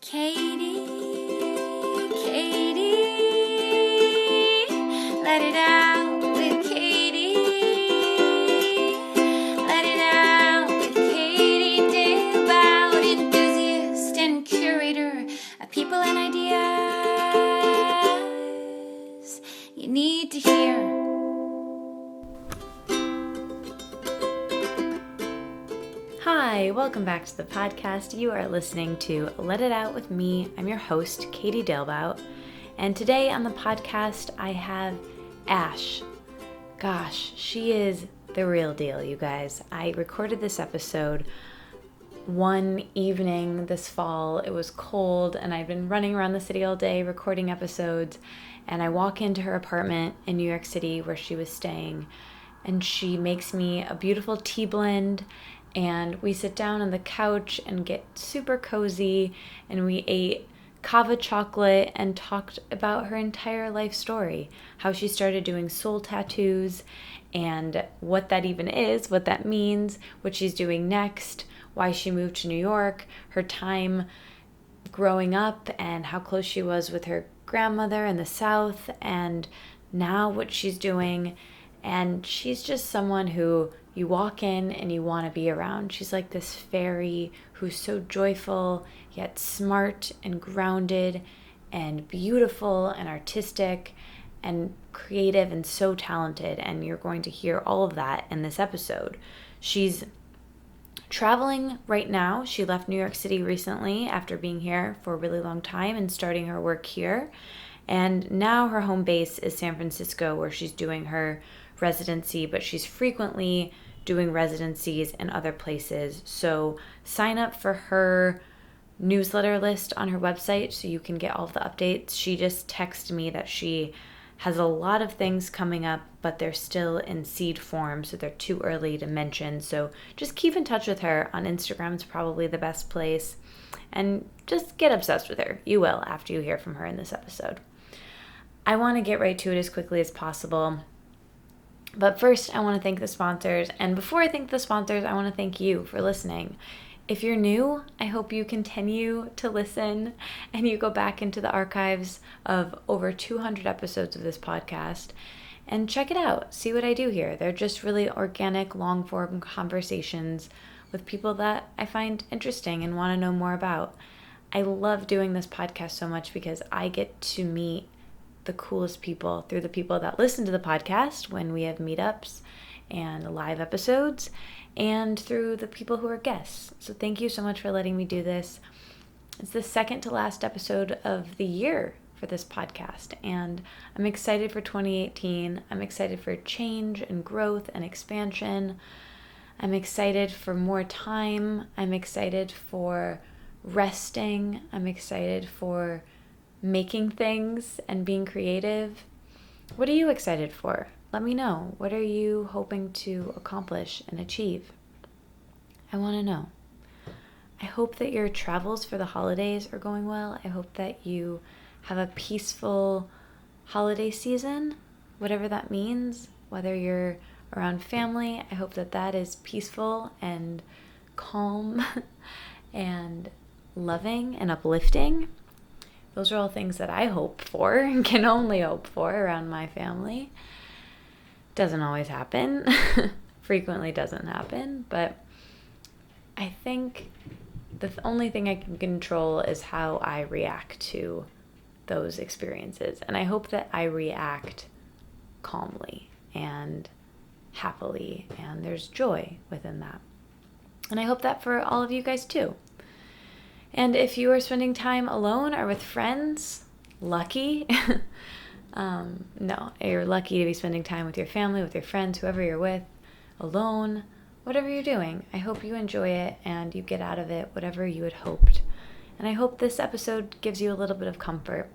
Katie, let it out with Katie. Let it out with Katie Dalebout, enthusiast and curator of people and ideas you need to hear. Hi, welcome back to the podcast. You are listening to Let It Out with me. I'm your host, Katie Dalebout, and today on the podcast I have Ash. Gosh, she is the real deal, you guys. I recorded this episode one evening this fall. It was cold, and I've been running around the city all day recording episodes, and I walk into her apartment in New York City where she was staying, and she makes me a beautiful tea blend. And we sit down on the couch and get super cozy, and we ate kava chocolate and talked about her entire life story, how she started doing soul tattoos and what that even is, what that means, what she's doing next, why she moved to New York, her time growing up and how close she was with her grandmother in the South, and now what she's doing. And she's just someone who you walk in and you want to be around. She's like this fairy who's so joyful, yet smart and grounded and beautiful and artistic and creative and so talented. And you're going to hear all of that in this episode. She's traveling right now. She left New York City recently after being here for a really long time and starting her work here. And now her home base is San Francisco, where she's doing her residency, but she's frequently doing residencies in other places. So sign up for her newsletter list on her website so you can get all of the updates. She just texted me that she has a lot of things coming up, but they're still in seed form, so they're too early to mention. So just keep in touch with her on Instagram. It's probably the best place. And just get obsessed with her. You will after you hear from her in this episode. I want to get right to it as quickly as possible. But first, I want to thank the sponsors. And before I thank the sponsors, I want to thank you for listening. If you're new, I hope you continue to listen and you go back into the archives of over 200 episodes of this podcast and check it out. See what I do here. They're just really organic, long-form conversations with people that I find interesting and want to know more about. I love doing this podcast so much because I get to meet the coolest people through the people that listen to the podcast when we have meetups and live episodes, and through the people who are guests. So thank you so much for letting me do this. It's the second to last episode of the year for this podcast, and I'm excited for 2018. I'm excited for change and growth and expansion. I'm excited for more time. I'm excited for resting. I'm excited for making things and being creative. What are you excited for? Let me know. What are you hoping to accomplish and achieve? I want to know. I hope that your travels for the holidays are going well. I hope that you have a peaceful holiday season, whatever that means, whether you're around family. I hope that that is peaceful and calm and loving and uplifting. Those are all things that I hope for and can only hope for around my family. Doesn't always happen. Frequently doesn't happen. But I think the only thing I can control is how I react to those experiences. And I hope that I react calmly and happily, and there's joy within that. And I hope that for all of you guys too. And if you are spending time alone or with friends, lucky. No, you're lucky to be spending time with your family, with your friends, whoever you're with, alone, whatever you're doing. I hope you enjoy it and you get out of it whatever you had hoped. And I hope this episode gives you a little bit of comfort.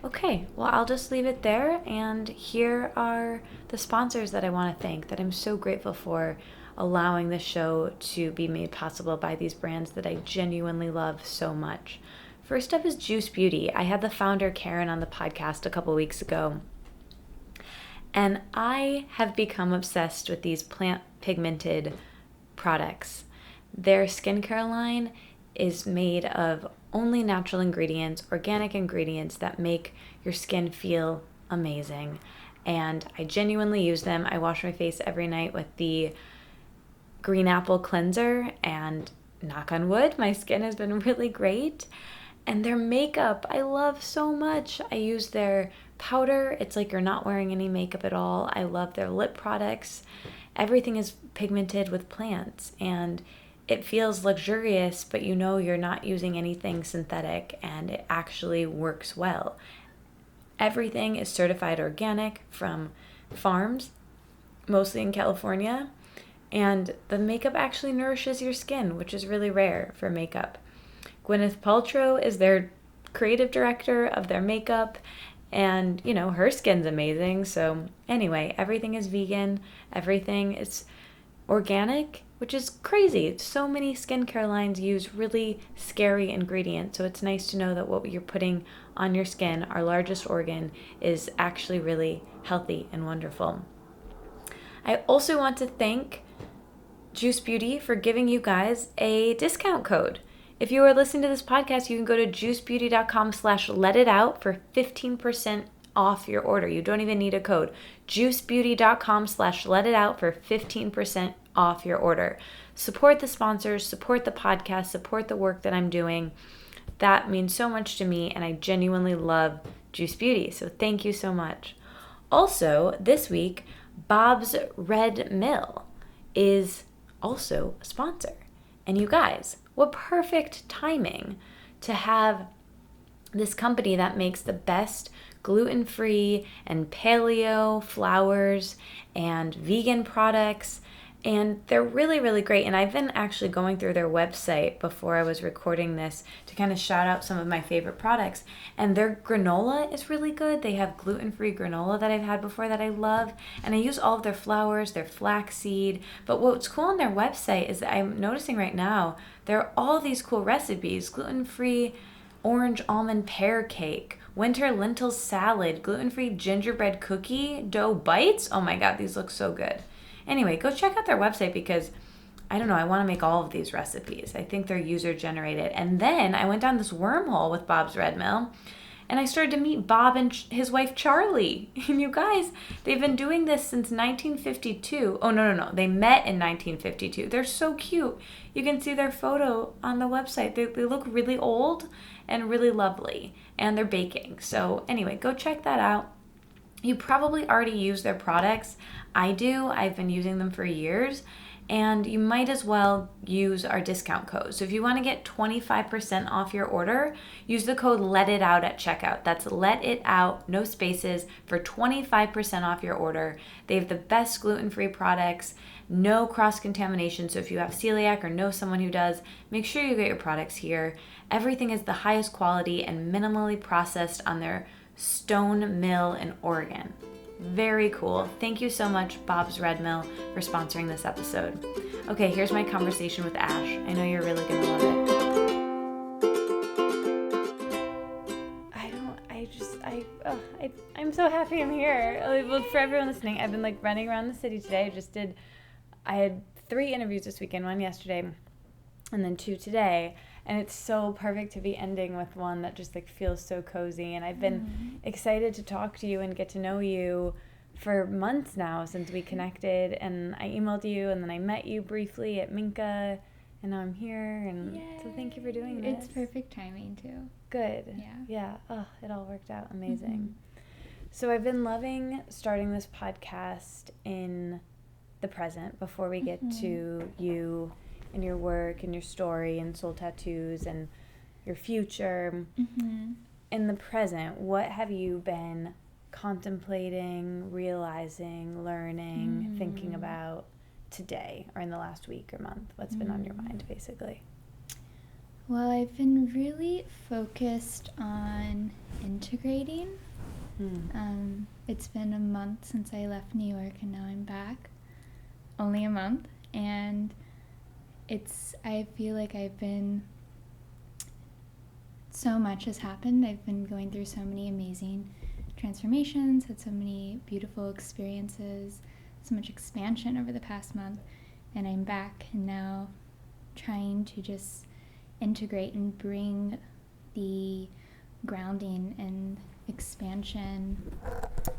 Okay, well, I'll just leave it there. And here are the sponsors that I want to thank, that I'm so grateful for allowing the show to be made possible by these brands that I genuinely love so much. First up is Juice Beauty. I had the founder, Karen, on the podcast a couple weeks ago. And I have become obsessed with these plant pigmented products. Their skincare line is made of only natural ingredients, organic ingredients that make your skin feel amazing. And I genuinely use them. I wash my face every night with the green apple cleanser, and knock on wood, my skin has been really great. And their makeup, I love so much. I use their powder. It's like you're not wearing any makeup at all. I love their lip products. Everything is pigmented with plants, and it feels luxurious, but you know you're not using anything synthetic, and it actually works well. Everything is certified organic from farms, mostly in California, and the makeup actually nourishes your skin, which is really rare for makeup. Gwyneth Paltrow is their creative director of their makeup, and her skin's amazing. So anyway, everything is vegan, everything is organic, which is crazy. So many skincare lines use really scary ingredients, so it's nice to know that what you're putting on your skin, our largest organ, is actually really healthy and wonderful. I also want to thank Juice Beauty for giving you guys a discount code. If you are listening to this podcast, you can go to juicebeauty.com/letitout for 15% off your order. You don't even need a code. juicebeauty.com/letitout for 15% off your order. Support the sponsors, support the podcast, support the work that I'm doing. That means so much to me, and I genuinely love Juice Beauty. So thank you so much. Also, this week, Bob's Red Mill is also a sponsor. And you guys, what perfect timing to have this company that makes the best gluten-free and paleo flours and vegan products. And they're really, really great. And I've been actually going through their website before I was recording this to kind of shout out some of my favorite products. And their granola is really good. They have gluten-free granola that I've had before that I love. And I use all of their flours, their flaxseed. But what's cool on their website is that I'm noticing right now, there are all these cool recipes. Gluten-free orange almond pear cake, winter lentil salad, gluten-free gingerbread cookie dough bites. Oh my God, these look so good. Anyway, go check out their website because, I don't know, I want to make all of these recipes. I think they're user-generated. And then I went down this wormhole with Bob's Red Mill, and I started to meet Bob and his wife, Charlie. And you guys, they've been doing this since 1952. Oh, no. They met in 1952. They're so cute. You can see their photo on the website. They look really old and really lovely, and they're baking. So anyway, go check that out. You probably already use their products. I do. I've been using them for years. And you might as well use our discount code. So if you want to get 25% off your order, use the code LETITOUT at checkout. That's LETITOUT, no spaces, for 25% off your order. They have the best gluten-free products, no cross-contamination. So if you have celiac or know someone who does, make sure you get your products here. Everything is the highest quality and minimally processed on their stone mill in Oregon. Very cool. Thank you so much, Bob's Red Mill, for sponsoring this episode. Okay, here's my conversation with Ash. I know you're really going to love it. I'm so happy I'm here. Well, for everyone listening, I've been running around the city today. I had 3 interviews this weekend, 1 yesterday, and then 2 today. And it's so perfect to be ending with one that just feels so cozy. And I've been excited to talk to you and get to know you for months now since we connected. And I emailed you, and then I met you briefly at Minka, and now I'm here. And Yay. So thank you for doing this. It's perfect timing too. Good. Yeah. Oh, it all worked out amazing. So I've been loving starting this podcast in the present before we get to you and your work and your story and soul tattoos and your future. In the present, what have you been contemplating, realizing, learning, thinking about today or in the last week or month? What's been on your mind, basically? Well, I've been really focused on integrating. It's been a month since I left New York, and now I'm back. Only a month. And I feel like so much has happened. I've been going through so many amazing transformations, had so many beautiful experiences, so much expansion over the past month, and I'm back and now trying to just integrate and bring the grounding and expansion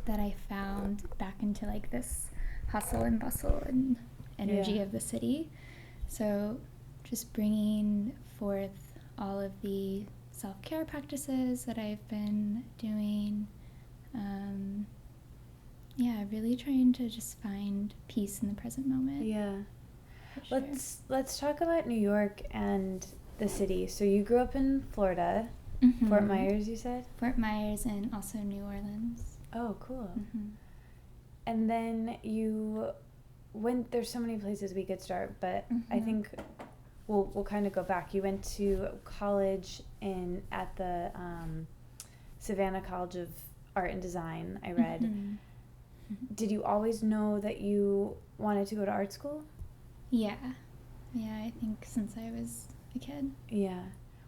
that I found back into like this hustle and bustle and energy of the city. So just bringing forth all of the self-care practices that I've been doing, really trying to just find peace in the present moment. Yeah. Sure. Let's talk about New York and the city. So you grew up in Florida, Fort Myers, you said? Fort Myers and also New Orleans. Oh, cool. And then you went, there's so many places we could start, but I think we'll kind of go back. You went to college at the Savannah College of Art and Design, I read. Did you always know that you wanted to go to art school? Yeah, I think since I was a kid. Yeah.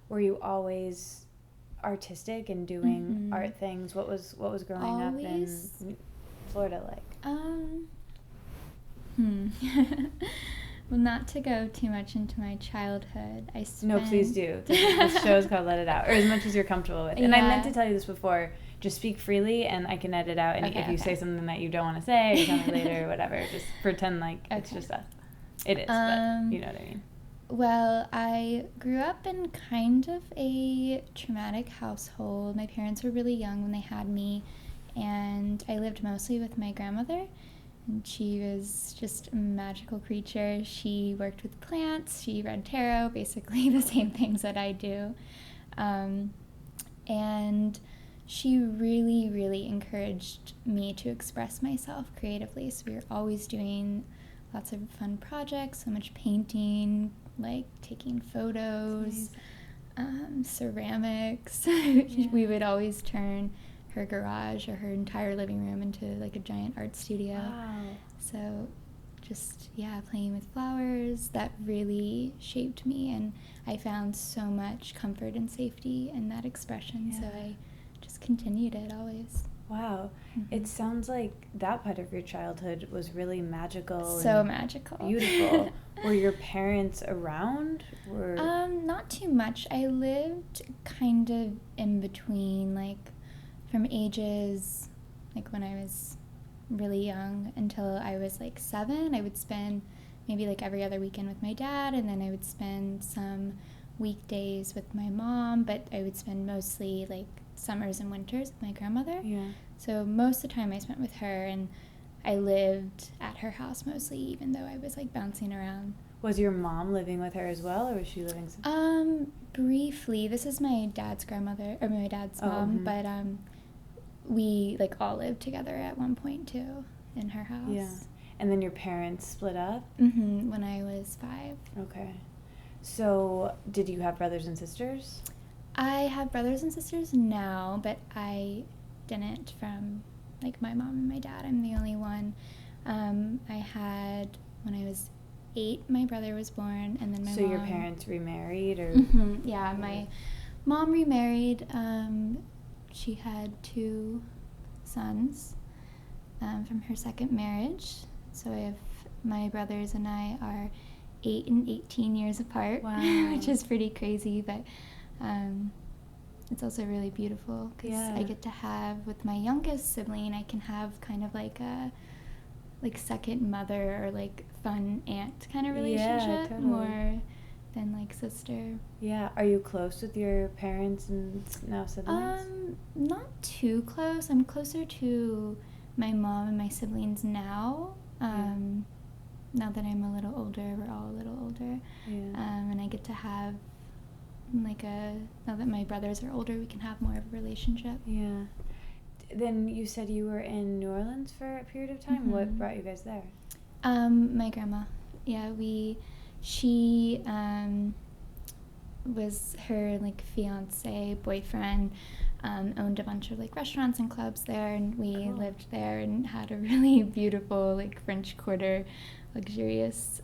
Were you always artistic and doing art things? What was growing up in Florida like? Well, not to go too much into my childhood, No, please do. This show is called Let It Out, or as much as you're comfortable with. And I meant to tell you this before. Just speak freely, and I can edit out. And if you say something that you don't want to say, or tell me later, or whatever, just pretend like it's just us. It is, but you know what I mean. Well, I grew up in kind of a traumatic household. My parents were really young when they had me, and I lived mostly with my grandmother. And she was just a magical creature. She worked with plants. She read tarot, basically the same things that I do. And she really, really encouraged me to express myself creatively. So we were always doing lots of fun projects, so much painting, like taking photos, ceramics. We would always turn her garage or her entire living room into like a giant art studio. Wow. So just, playing with flowers, that really shaped me, and I found so much comfort and safety in that expression, so I just continued it always. Wow. It sounds like that part of your childhood was really magical. So magical. Beautiful. Were your parents around? Not too much. I lived kind of in between, like from ages, like when I was really young until I was like 7, I would spend maybe like every other weekend with my dad, and then I would spend some weekdays with my mom, but I would spend mostly like summers and winters with my grandmother. Yeah. So most of the time I spent with her, and I lived at her house mostly, even though I was like bouncing around. Was your mom living with her as well, or was she living? Briefly. This is my dad's grandmother, or my dad's mom, but we like all lived together at one point too in her house. Yeah. And then your parents split up? When I was 5. Okay. So did you have brothers and sisters? I have brothers and sisters now, but I didn't from like my mom and my dad. I'm the only one. I had, when I was 8, my brother was born, and then my mom... So your parents remarried, or...? Yeah, my mom remarried. She had 2 sons from her second marriage. So I have, my brothers and I are 8 and 18 years apart. Wow. Which is pretty crazy, but it's also really beautiful because I get to have, with my youngest sibling, I can have kind of like a second mother or like fun aunt kind of relationship, totally. More than like sister. Yeah. Are you close with your parents and now siblings? Not too close. I'm closer to my mom and my siblings now. Now that I'm a little older, we're all a little older. Yeah. And I get to have like now that my brothers are older, we can have more of a relationship. Yeah. Then you said you were in New Orleans for a period of time. What brought you guys there? My grandma. Yeah, she was her like fiance, boyfriend, owned a bunch of like restaurants and clubs there, and we lived there and had a really beautiful like French Quarter, luxurious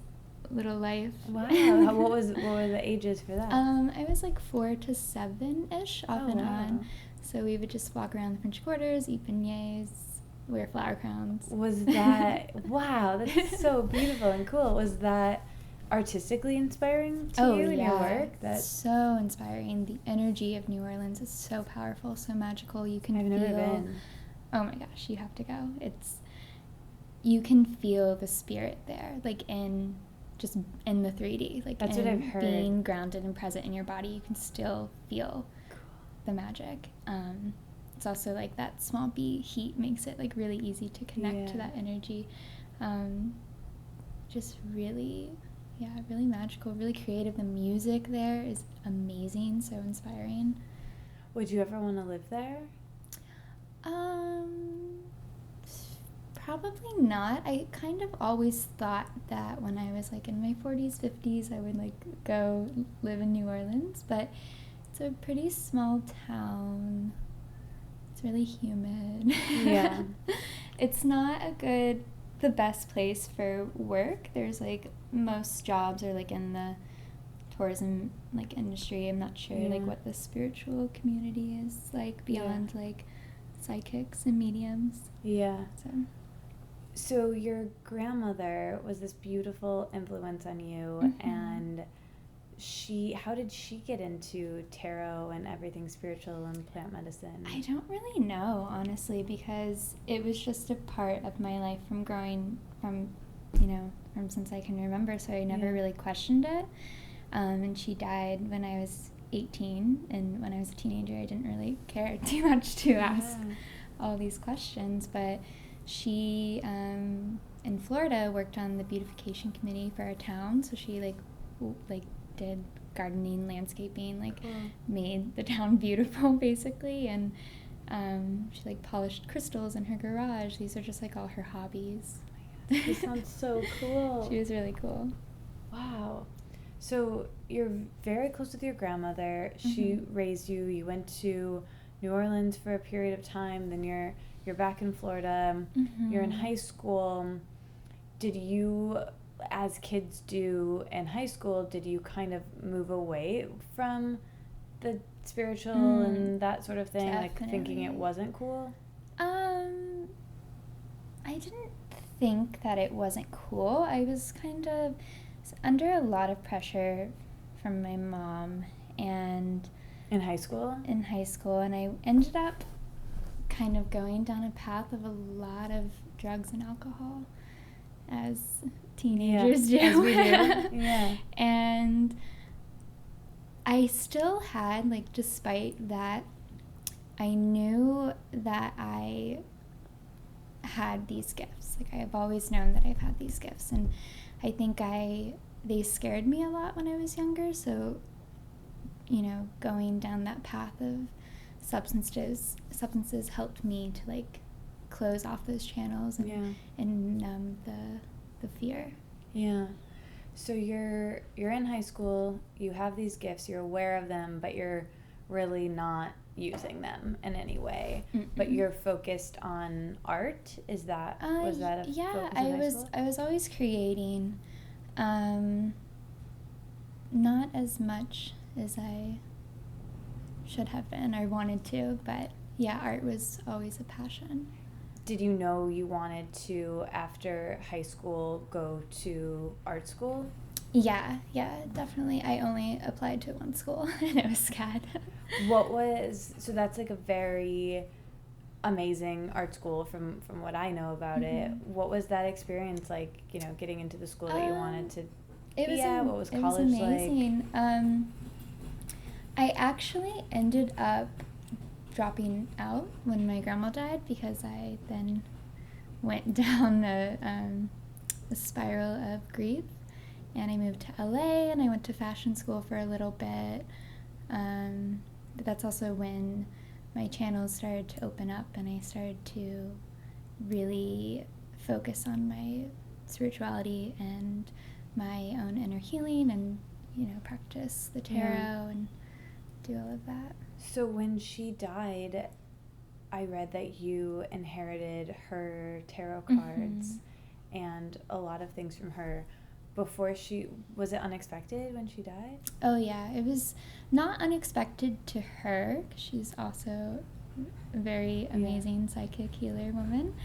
little life. Wow. What were the ages for that? I was like 4 to 7-ish, off and on. So we would just walk around the French Quarters, eat beignets, wear flower crowns. Was that wow? That's so beautiful and cool. Was that artistically inspiring to you in your work? That's so inspiring. The energy of New Orleans is so powerful, so magical. You can I've never been. Oh my gosh, you have to go. You can feel the spirit there, like in the 3D. Like that's what I've heard. Being grounded and present in your body, you can still feel the magic. It's also like that small B heat makes it like really easy to connect to that energy. Just really, really magical, really creative. The music there is amazing, so inspiring. Would you ever want to live there? Probably not. I kind of always thought that when I was like in my 40s, 50s, I would like go live in New Orleans, but it's a pretty small town. It's really humid. Yeah. It's not the best place for work. There's like most jobs are like in the tourism like industry. I'm not sure like what the spiritual community is like beyond like psychics and mediums. Yeah. So your grandmother was this beautiful influence on you, and how did she get into tarot and everything spiritual and plant medicine? I don't really know, honestly, because it was just a part of my life from since I can remember, so I never really questioned it. And she died when I was 18, and when I was a teenager, I didn't really care too much to ask all these questions, but she, in Florida, worked on the beautification committee for our town, so she, did gardening, landscaping, made the town beautiful, basically, and she, polished crystals in her garage. These are just, all her hobbies. This sounds so cool. She was really cool. Wow. So you're very close with your grandmother. She raised you. You went to New Orleans for a period of time. Then you're back in Florida. You're in high school. Did you, as kids do in high school, did you kind of move away from the spiritual and that sort of thing? Definitely. Like thinking it wasn't cool? I didn't think that it wasn't cool. I was kind of under a lot of pressure from my mom and in high school, and I ended up kind of going down a path of a lot of drugs and alcohol, as teenagers do. As we do. And I still had, despite that, I knew that I had these gifts. I have always known that I've had these gifts, and I think they scared me a lot when I was younger, so going down that path of substances helped me to close off those channels and numb the fear. Yeah. So you're in high school, you have these gifts, you're aware of them, but you're really not using them in any way. But you're focused on art. Was that a focus in high school? I was always creating, not as much as I should have been or wanted to, but art was always a passion. Did you know you wanted to, after high school, go to art school? Yeah, definitely. I only applied to one school, and it was SCAD. So that's a very amazing art school from what I know about it. What was that experience like, getting into the school that you wanted to be at? What was college like? It was amazing. I actually ended up dropping out when my grandma died because I then went down a spiral of grief, and I moved to LA and I went to fashion school for a little bit. But that's also when my channels started to open up and I started to really focus on my spirituality and my own inner healing and, practice the tarot and do all of that. So when she died, I read that you inherited her tarot cards and a lot of things from her. Was it unexpected when she died? Oh yeah, it was not unexpected to her, 'cause she's also a very amazing psychic healer woman.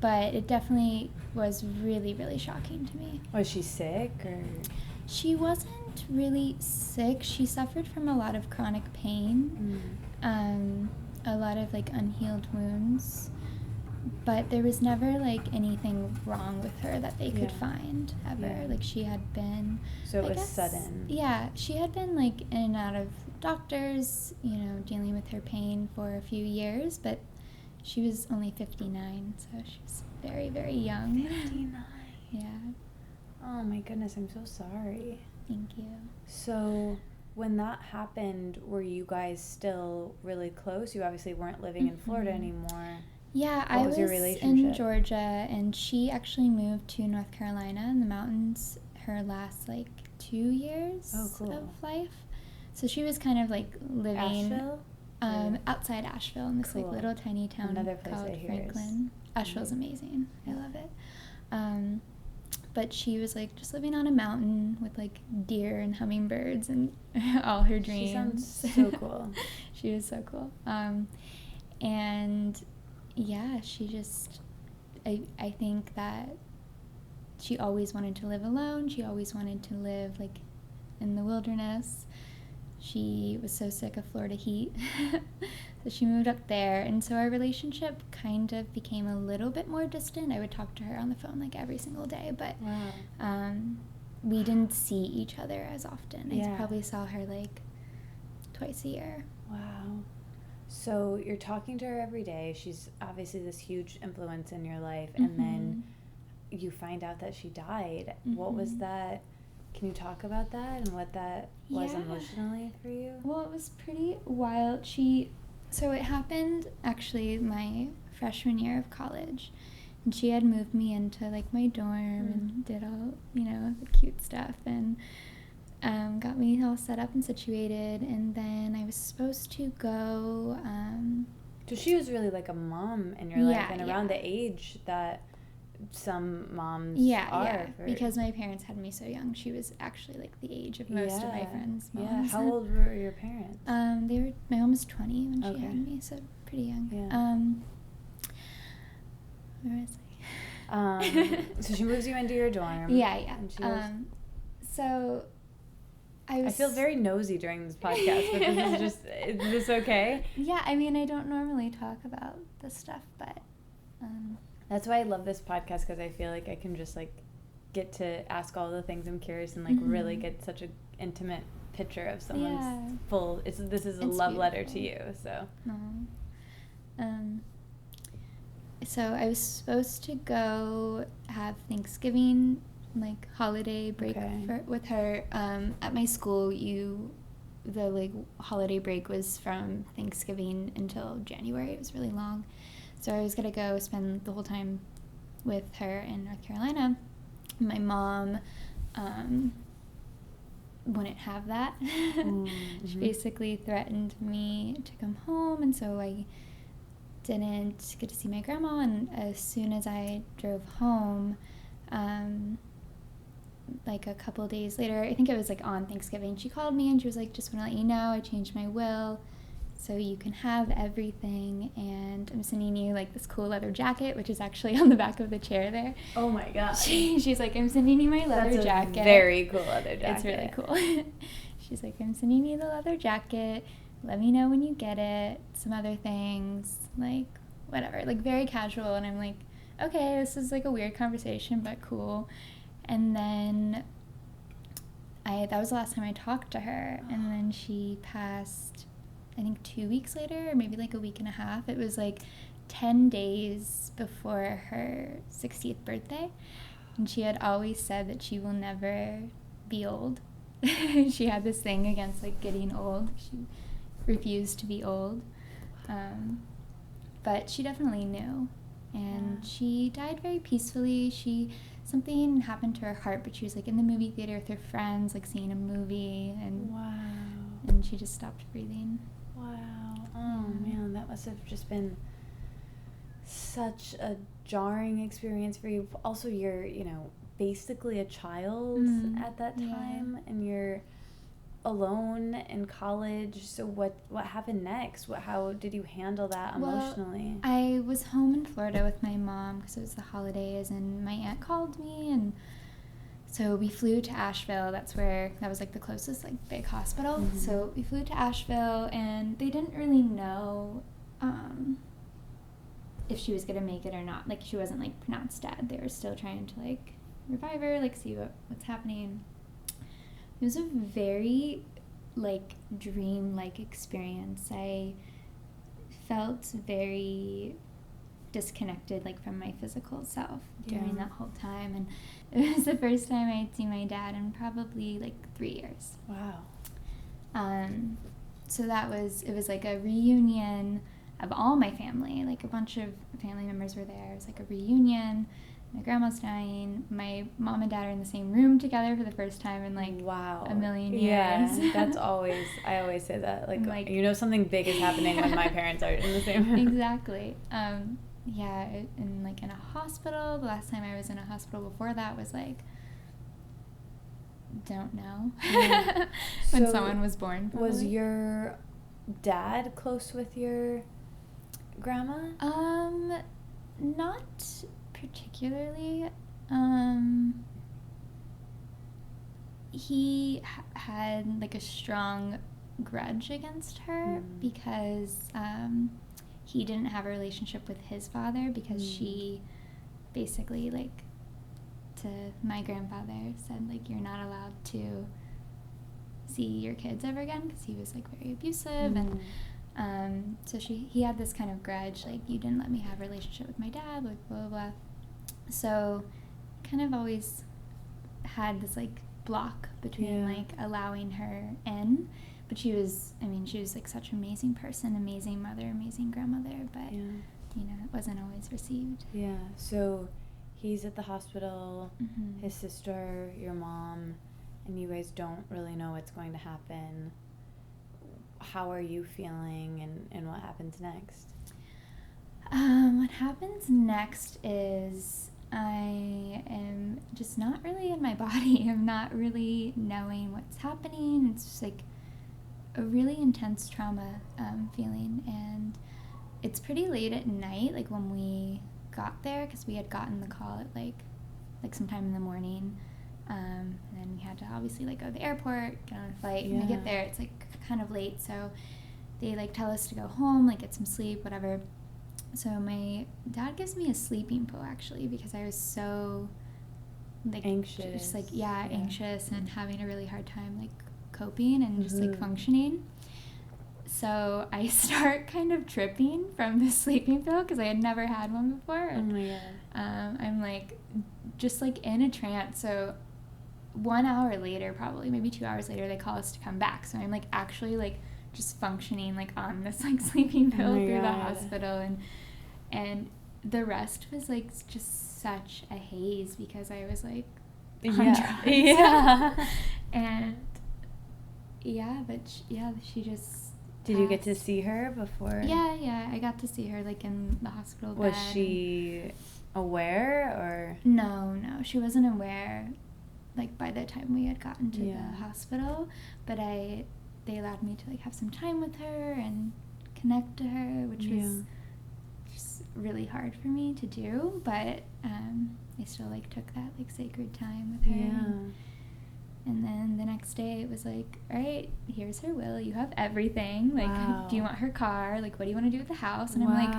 But it definitely was really, really shocking to me. Was she sick or? She wasn't really sick. She suffered from a lot of chronic pain, a lot of like unhealed wounds, but there was never like anything wrong with her that they could find ever. Yeah. Like she had been, So it was sudden. Yeah, she had been like in and out of doctors, you know, dealing with her pain for a few years, but she was only 59, so she was very, very young. 59. Yeah. Oh my goodness, I'm so sorry. Thank you. So when that happened, were you guys still really close? You obviously weren't living in Florida anymore. Yeah, What was your in relationship? Georgia, and she actually moved to North Carolina in the mountains her last like 2 years of life. So she was kind of like living Asheville? outside Asheville in this like little tiny town Another place called I hear Franklin. Asheville's amazing. I love it. But she was like just living on a mountain with like deer and hummingbirds and all her dreams. She sounds so cool. She was so cool. And yeah, she just, I think that she always wanted to live alone. She always wanted to live like in the wilderness. She was so sick of Florida heat. So she moved up there, and so our relationship kind of became a little bit more distant. I would talk to her on the phone like every single day, but we didn't see each other as often. I probably saw her like twice a year. Wow. So you're talking to her every day. She's obviously this huge influence in your life, and then you find out that she died. What was that? Can you talk about that and what that was emotionally for you? Well, it was pretty wild. So it happened actually my freshman year of college, and she had moved me into like my dorm and did all, you know, the cute stuff, and got me all set up and situated, and then I was supposed to go. So she was really like a mom in your life, and around the age that some moms are. Because my parents had me so young. She was actually like the age of most of my friends' moms. How old were your parents? My mom was 20 when she had me, so pretty young. Where was I? So she moves you into your dorm. And she was... So I feel very nosy during this podcast, but is this okay? Yeah, I mean, I don't normally talk about this stuff, but... That's why I love this podcast, because I feel like I can just like get to ask all the things I'm curious and like really get such an intimate picture of someone's full. This is a love letter to you. So. So I was supposed to go have Thanksgiving like holiday break with her. At my school, the like holiday break was from Thanksgiving until January. It was really long. So I was going to go spend the whole time with her in North Carolina. My mom wouldn't have that. She basically threatened me to come home, and so I didn't get to see my grandma. And as soon as I drove home, like a couple days later, I think it was like on Thanksgiving, she called me and she was like, just want to let you know I changed my will, so you can have everything, and I'm sending you like this cool leather jacket, which is actually on the back of the chair there. Oh my god. She's like, I'm sending you my leather jacket. That's a very cool leather jacket. It's really cool. She's like, I'm sending you the leather jacket. Let me know when you get it. Some other things, like whatever, like very casual. And I'm like, okay, this is like a weird conversation, but cool. And then that was the last time I talked to her. And then she passed, I think 2 weeks later, or maybe like a week and a half. It was like 10 days before her 60th birthday. And she had always said that she will never be old. She had this thing against like getting old. She refused to be old. But she definitely knew. And she died very peacefully. Something happened to her heart, but she was like in the movie theater with her friends, like seeing a movie, and and she just stopped breathing. Wow. Oh man, that must have just been such a jarring experience for you. Also, you're, basically a child at that time, and you're alone in college. So what happened next? How did you handle that emotionally? Well, I was home in Florida with my mom because it was the holidays, and my aunt called me, and so we flew to Asheville. That was like the closest like big hospital. Mm-hmm. So we flew to Asheville, and they didn't really know if she was gonna make it or not. Like, she wasn't like pronounced dead. They were still trying to like revive her, like see what's happening. It was a very like dream-like experience. I felt very disconnected like from my physical self during that whole time, and it was the first time I had seen my dad in probably like 3 years. Wow. So it was like a reunion of all my family. Like, a bunch of family members were there. It was like a reunion. My grandma's dying. My mom and dad are in the same room together for the first time in like a million years. Yeah, that's always, I always say that. Like, you know, something big is happening when my parents are in the same room. Exactly. Yeah, and like in a hospital. The last time I was in a hospital before that was like, don't know. Yeah. When someone was born. Probably. Was your dad close with your grandma? Not particularly. He had like a strong grudge against her because he didn't have a relationship with his father, because she basically, like, to my grandfather said, like, you're not allowed to see your kids ever again, because he was like very abusive. And so he had this kind of grudge, like, you didn't let me have a relationship with my dad, like, blah blah blah. So kind of always had this like block between like allowing her in. But she was like such an amazing person, amazing mother, amazing grandmother, but you know, it wasn't always received. Yeah. So he's at the hospital, his sister, your mom, and you guys don't really know what's going to happen. How are you feeling, and what happens next? What happens next is I am just not really in my body. I'm not really knowing what's happening. It's just like a really intense trauma feeling, and it's pretty late at night, like when we got there, because we had gotten the call at like sometime in the morning, and then we had to obviously like go to the airport, get on a flight. When we get there, it's like kind of late, so they like tell us to go home, like get some sleep, whatever. So my dad gives me a sleeping pill, actually, because I was so like anxious, just like anxious and having a really hard time like coping and just like functioning. So I start kind of tripping from the sleeping pill, because I had never had one before. Oh my god. I'm like just like in a trance. So 1 hour later, probably maybe 2 hours later, they call us to come back. So I'm like actually like just functioning like on this like sleeping pill through the hospital, and the rest was like just such a haze, because I was like on drugs. And she just Did you get to see her before? Yeah, I got to see her like in the hospital bed. Was she aware, or? No, she wasn't aware like by the time we had gotten to the hospital, but they allowed me to like have some time with her and connect to her, which was just really hard for me to do, but I still like took that like sacred time with her. And then the next day it was like, all right, here's her will, you have everything, like do you want her car, like what do you want to do with the house? And I'm like,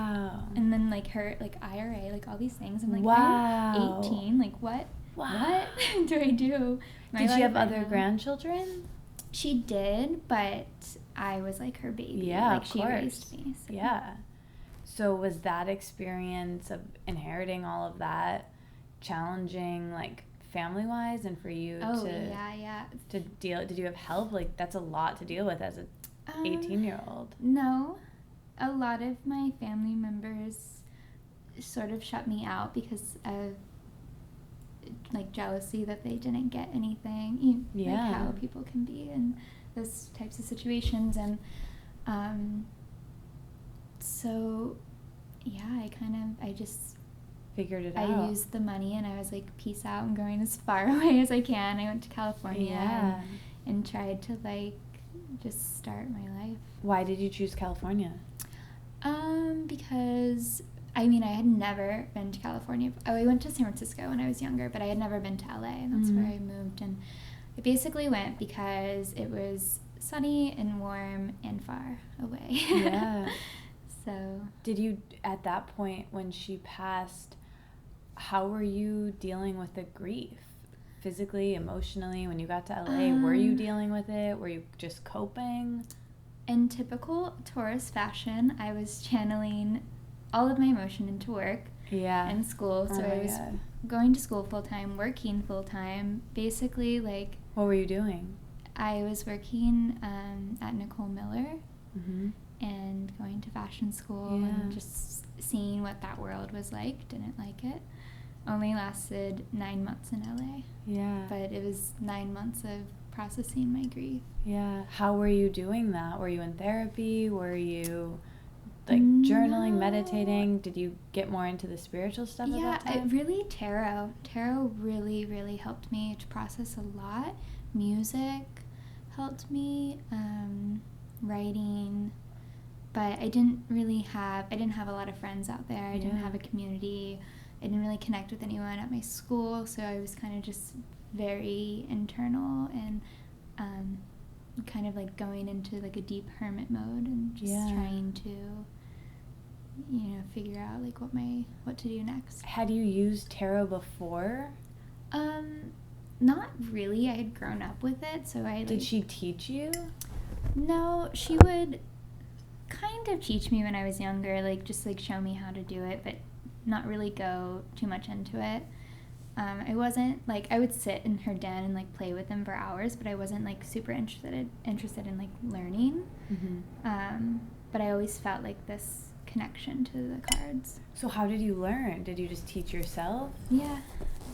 and then like her like IRA, like all these things. I'm like, I'm 18, like what do I do? Did she have other grandchildren? She did, but I was like her baby. Yeah, like she raised me. So. Yeah. So was that experience of inheriting all of that challenging, like family wise, and for you to deal? Did you have help? Like, that's a lot to deal with as a 18-year-old. No, a lot of my family members sort of shut me out because of like jealousy that they didn't get anything. Like how people can be in those types of situations, and so I just figured it out. I used the money, and I was like, peace out, I'm going as far away as I can. I went to California, and tried to like just start my life. Why did you choose California? Because I mean, I had never been to California. Oh, I went to San Francisco when I was younger, but I had never been to LA, and that's where I moved. And I basically went because it was sunny and warm and far away. Yeah. So. Did you, at that point when she passed, how were you dealing with the grief? Physically, emotionally, when you got to LA, were you dealing with it? Were you just coping? In typical Taurus fashion, I was channeling all of my emotion into work and school. So I was going to school full-time, working full-time, basically like... What were you doing? I was working at Nicole Miller and going to fashion school and just seeing what that world was like. Didn't like it. Only lasted 9 months in LA. Yeah. But it was 9 months of processing my grief. Yeah. How were you doing that? Were you in therapy? Were you like journaling, meditating? Did you get more into the spiritual stuff at that time? Yeah, really tarot. Tarot really, really helped me to process a lot. Music helped me, writing, but I didn't have a lot of friends out there. I didn't have a community. I didn't really connect with anyone at my school, so I was kind of just very internal and kind of like going into like a deep hermit mode and just trying to, figure out like what to do next. Had you used tarot before? Not really. I had grown up with it, so I... Did she teach you? No, she would kind of teach me when I was younger, like just like show me how to do it, but not really go too much into it. I wasn't like, I would sit in her den and like play with them for hours, but I wasn't like super interested in like learning. But I always felt like this connection to the cards. So how did you learn? Did you just teach yourself? Yeah,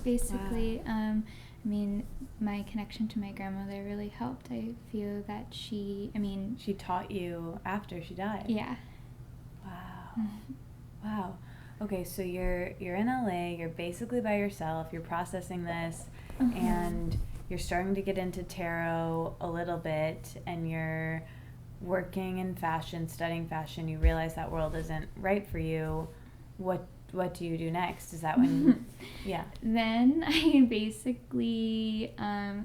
basically. Wow. I mean, my connection to my grandmother really helped. I feel that she taught you after she died. Yeah. Wow. Wow. Okay, so you're in LA, you're basically by yourself, you're processing this, and you're starting to get into tarot a little bit, and you're working in fashion, studying fashion, you realize that world isn't right for you. What do you do next? Is that when Then I basically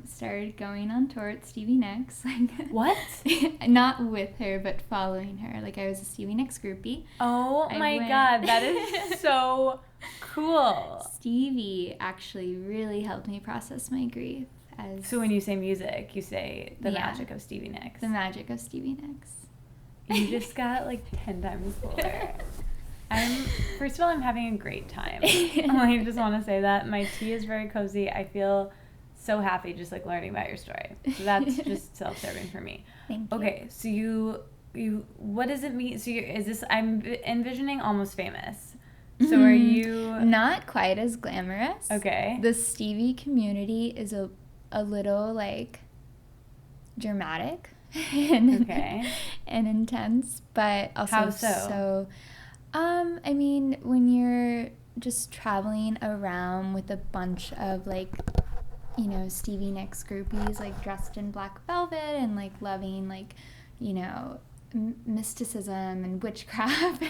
started going on tour with Stevie Nicks. What? Not with her, but following her. Like, I was a Stevie Nicks groupie. Oh my God, that is so cool. Stevie actually really helped me process my grief. So when you say music, you say the magic of Stevie Nicks. The magic of Stevie Nicks. You just got like 10 times cooler. First of all, I'm having a great time. I just want to say that. My tea is very cozy. I feel so happy just like learning about your story. So that's just self-serving for me. Thank you. Okay, so you what does it mean? So I'm envisioning Almost Famous. So are you... Not quite as glamorous. Okay. The Stevie community is a little like dramatic and intense, but also How so? I mean, when you're just traveling around with a bunch of like, Stevie Nicks groupies, like dressed in black velvet and like loving like, mysticism and witchcraft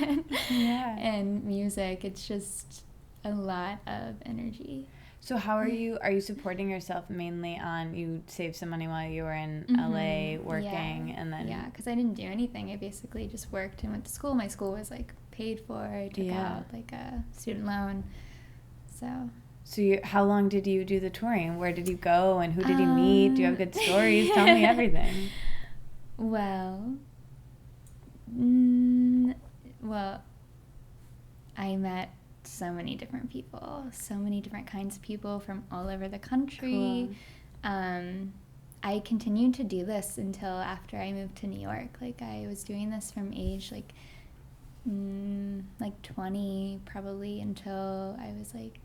and music, it's just a lot of energy. So how are you supporting yourself mainly on, you saved some money while you were in LA working and then... Yeah, because I didn't do anything. I basically just worked and went to school. My school was like paid for. I took out like a student loan. So how long did you do the touring? Where did you go and who did you meet? Do you have good stories? Tell me everything. Well, I met so many different people, so many different kinds of people from all over the country. Cool. I continued to do this until after I moved to New York. Like, I was doing this from age like 20 probably until I was like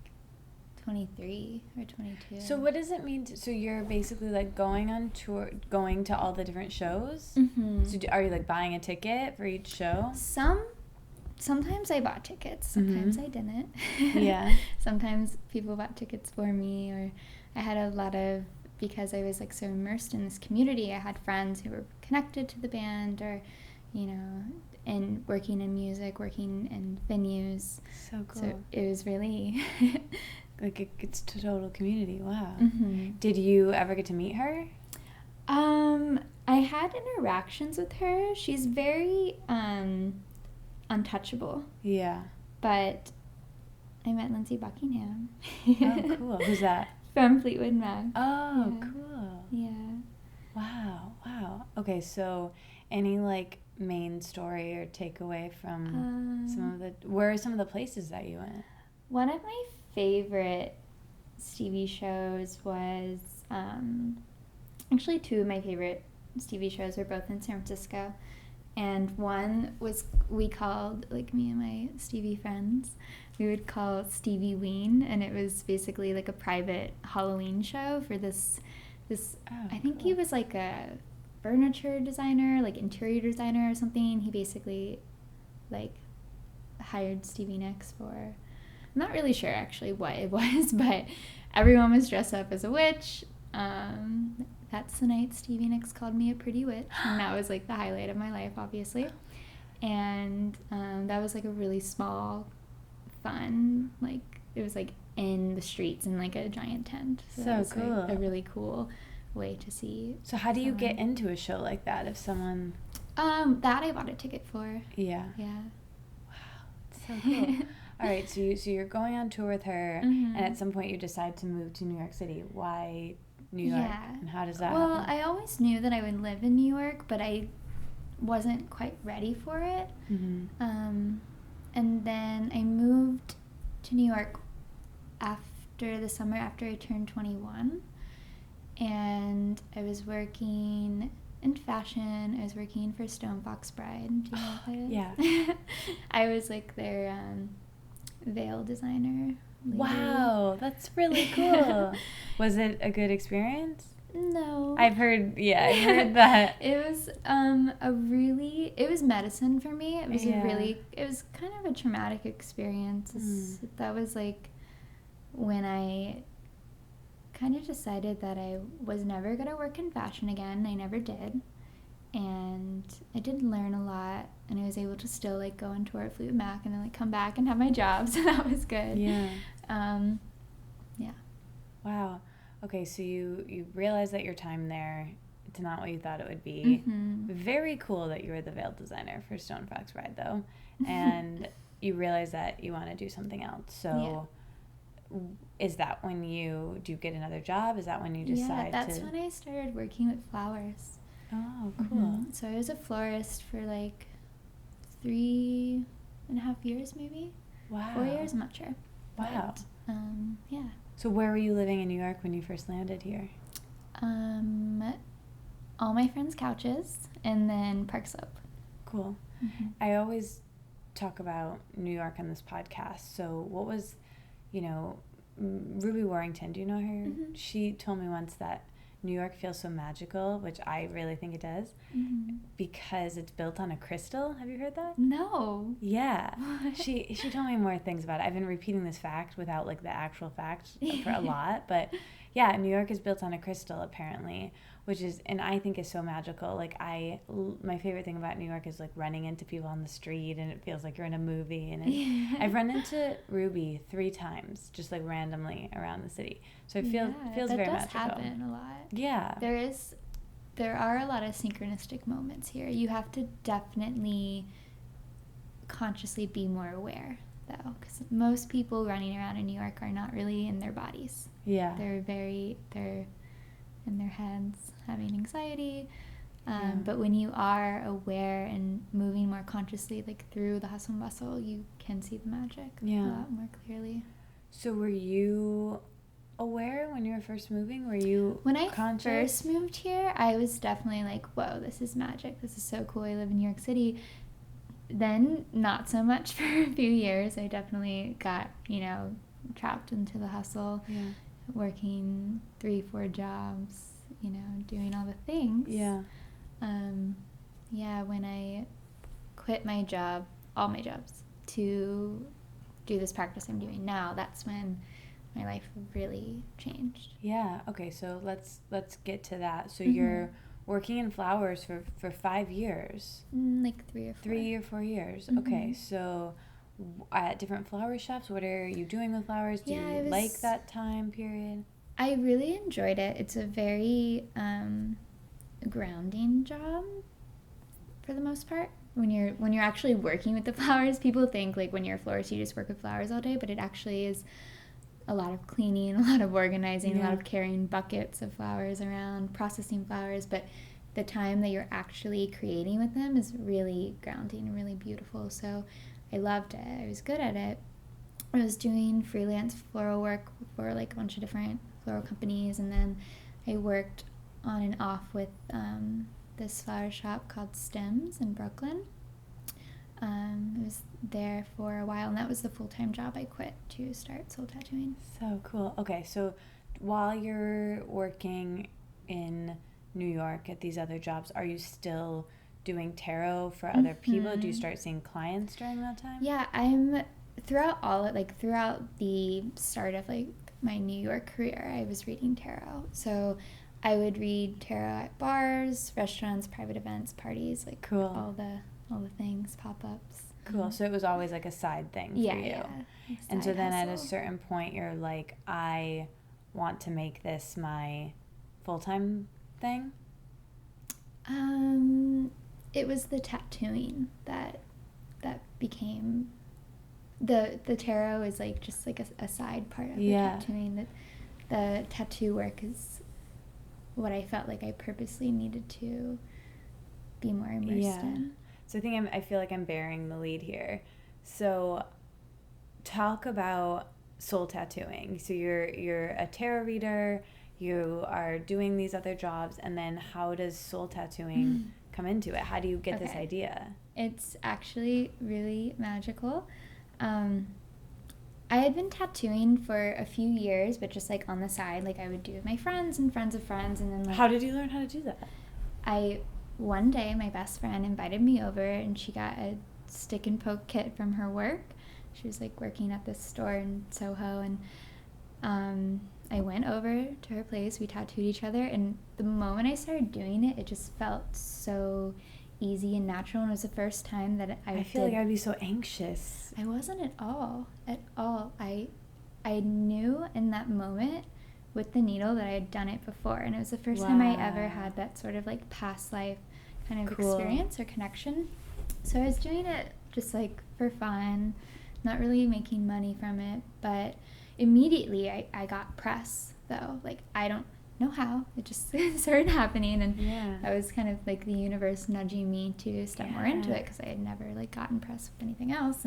23 or 22. So what does it mean so you're basically like going on tour, going to all the different shows? So are you like buying a ticket for each show? Sometimes I bought tickets, sometimes I didn't. Yeah. Sometimes people bought tickets for me, or I had a lot of because I was like so immersed in this community. I had friends who were connected to the band, or, you know, and working in music, working in venues. So cool. So it was really like it's a total community. Wow. Mm-hmm. Did you ever get to meet her? I had interactions with her. She's very untouchable. Yeah. But I met Lindsay Buckingham. Oh, cool. Who's that? From Fleetwood Mac. Oh, Yeah. cool. Yeah. Wow. Okay, so any like main story or takeaway from where are some of the places that you went? One of my favorite Stevie shows was actually two of my favorite Stevie shows were both in San Francisco, and one was we called, like, me and my Stevie friends, we would call Stevie Ween, and it was basically like a private Halloween show for this I think cool. He was like a furniture designer, like interior designer or something. He basically like hired Stevie Nicks for, I'm not really sure actually what it was, but everyone was dressed up as a witch. That's the night Stevie Nicks called me a pretty witch, and that was like the highlight of my life, obviously. And that was like a really small, fun, like it was like in the streets in like a giant tent. So that was cool. like a really cool way to see. So how do you get into a show like that if someone? That I bought a ticket for. Yeah. Yeah. Wow, so cool. All right, so you're going on tour with her, Mm-hmm. and at some point you decide to move to New York City. Why New York? Yeah. And how does that Well, happen? I always knew that I would live in New York, but I wasn't quite ready for it. Mm-hmm. And then I moved to New York after the summer after I turned 21. And I was working in fashion. I was working for Stone Fox Bride. Do you know what that is? Yeah. I was like their veil designer. Lady. Wow, that's really cool. Was it a good experience? No. I've heard that. It was it was medicine for me. It was it was kind of a traumatic experience. That was like when I kind of decided that I was never going to work in fashion again. I never did. And I did learn a lot, and I was able to still like go and tour at Fleetwood Mac and then like come back and have my job, so that was good. Yeah. Yeah. Wow. Okay, so you realized that your time there, it's not what you thought it would be. Mm-hmm. Very cool that you were the veil designer for Stone Fox Bride, though. And you realize that you want to do something else. So is that when do you get another job? Is that when you decide Yeah, that's when I started working with flowers. Oh, cool. Mm-hmm. So I was a florist for like 3.5 years, maybe. Wow. 4 years, I'm not sure. Wow. But, yeah. So where were you living in New York when you first landed here? All my friends' couches, and then Park Slope. Cool. Mm-hmm. I always talk about New York on this podcast. So what was, Ruby Warrington, do you know her? Mm-hmm. She told me once that New York feels so magical, which I really think it does, because it's built on a crystal. Have you heard that? No. Yeah. She told me more things about it. I've been repeating this fact without like the actual fact for a lot, but yeah, New York is built on a crystal apparently, which is, and I think is so magical. Like my favorite thing about New York is like running into people on the street, and it feels like you're in a movie. And I've run into Ruby 3 times, just like randomly around the city. So it feels very magical. That does happen a lot. Yeah. There are a lot of synchronistic moments here. You have to definitely consciously be more aware, though, because most people running around in New York are not really in their bodies. Yeah. They're in their heads having anxiety. But when you are aware and moving more consciously, like through the hustle and bustle, you can see the magic a lot more clearly. So were you aware when you were first moving? Were you When I conscious? first moved here, I was definitely like, whoa, this is magic. This is so cool. I live in New York City. Then not so much for a few years. I definitely got, trapped into the hustle, working 3-4 jobs, doing all the things. Yeah. When I quit my job, all my jobs, to do this practice I'm doing now, that's when my life really changed. Yeah. Okay. So let's get to that. So Mm-hmm. you're working in flowers for 5 years. Like 3 or 4. 3 or 4 years. Mm-hmm. Okay. So at different flower shops, what are you doing with flowers? Do you like that time period? I really enjoyed it. It's a very grounding job for the most part. When you're actually working with the flowers, people think like when you're a florist you just work with flowers all day, but it actually is a lot of cleaning, a lot of organizing, a lot of carrying buckets of flowers around, processing flowers, but the time that you're actually creating with them is really grounding and really beautiful. So I loved it. I was good at it. I was doing freelance floral work for like a bunch of different floral companies, and then I worked on and off with this flower shop called Stems in Brooklyn. I was there for a while, and that was the full-time job I quit to start soul tattooing. So cool. Okay, so while you're working in New York at these other jobs, are you still doing tarot for other people? Do you start seeing clients during that time? Yeah, throughout the start of like my New York career, I was reading tarot. So I would read tarot at bars, restaurants, private events, parties, like cool. all the things, pop-ups. Cool. So it was always like a side thing for you. Yeah. And so then at a certain point you're like, I want to make this my full-time thing? It was the tattooing that became the tarot is like just like a side part of the tattooing. That the tattoo work is what I felt like I purposely needed to be more immersed in. So I feel like I'm bearing the lead here. So talk about soul tattooing. So you're a tarot reader, you are doing these other jobs, and then how does soul tattooing come into it? How do you get this idea? It's actually really magical. I had been tattooing for a few years, but just like on the side, like I would do with my friends and friends of friends, and then like, how did you learn how to do that? One day my best friend invited me over, and she got a stick and poke kit from her work. She was like working at this store in Soho, and I went over to her place. We tattooed each other, and the moment I started doing it, it just felt so easy and natural, and it was the first time that I feel like I'd be so anxious. I wasn't at all. I knew in that moment with the needle that I had done it before, and it was the first time I ever had that sort of like past life kind of experience or connection. So I was doing it just like for fun, not really making money from it, but immediately I got press though. Like I don't know how, it just started happening, and that was kind of like the universe nudging me to step more into it, because I had never like gotten press with anything else,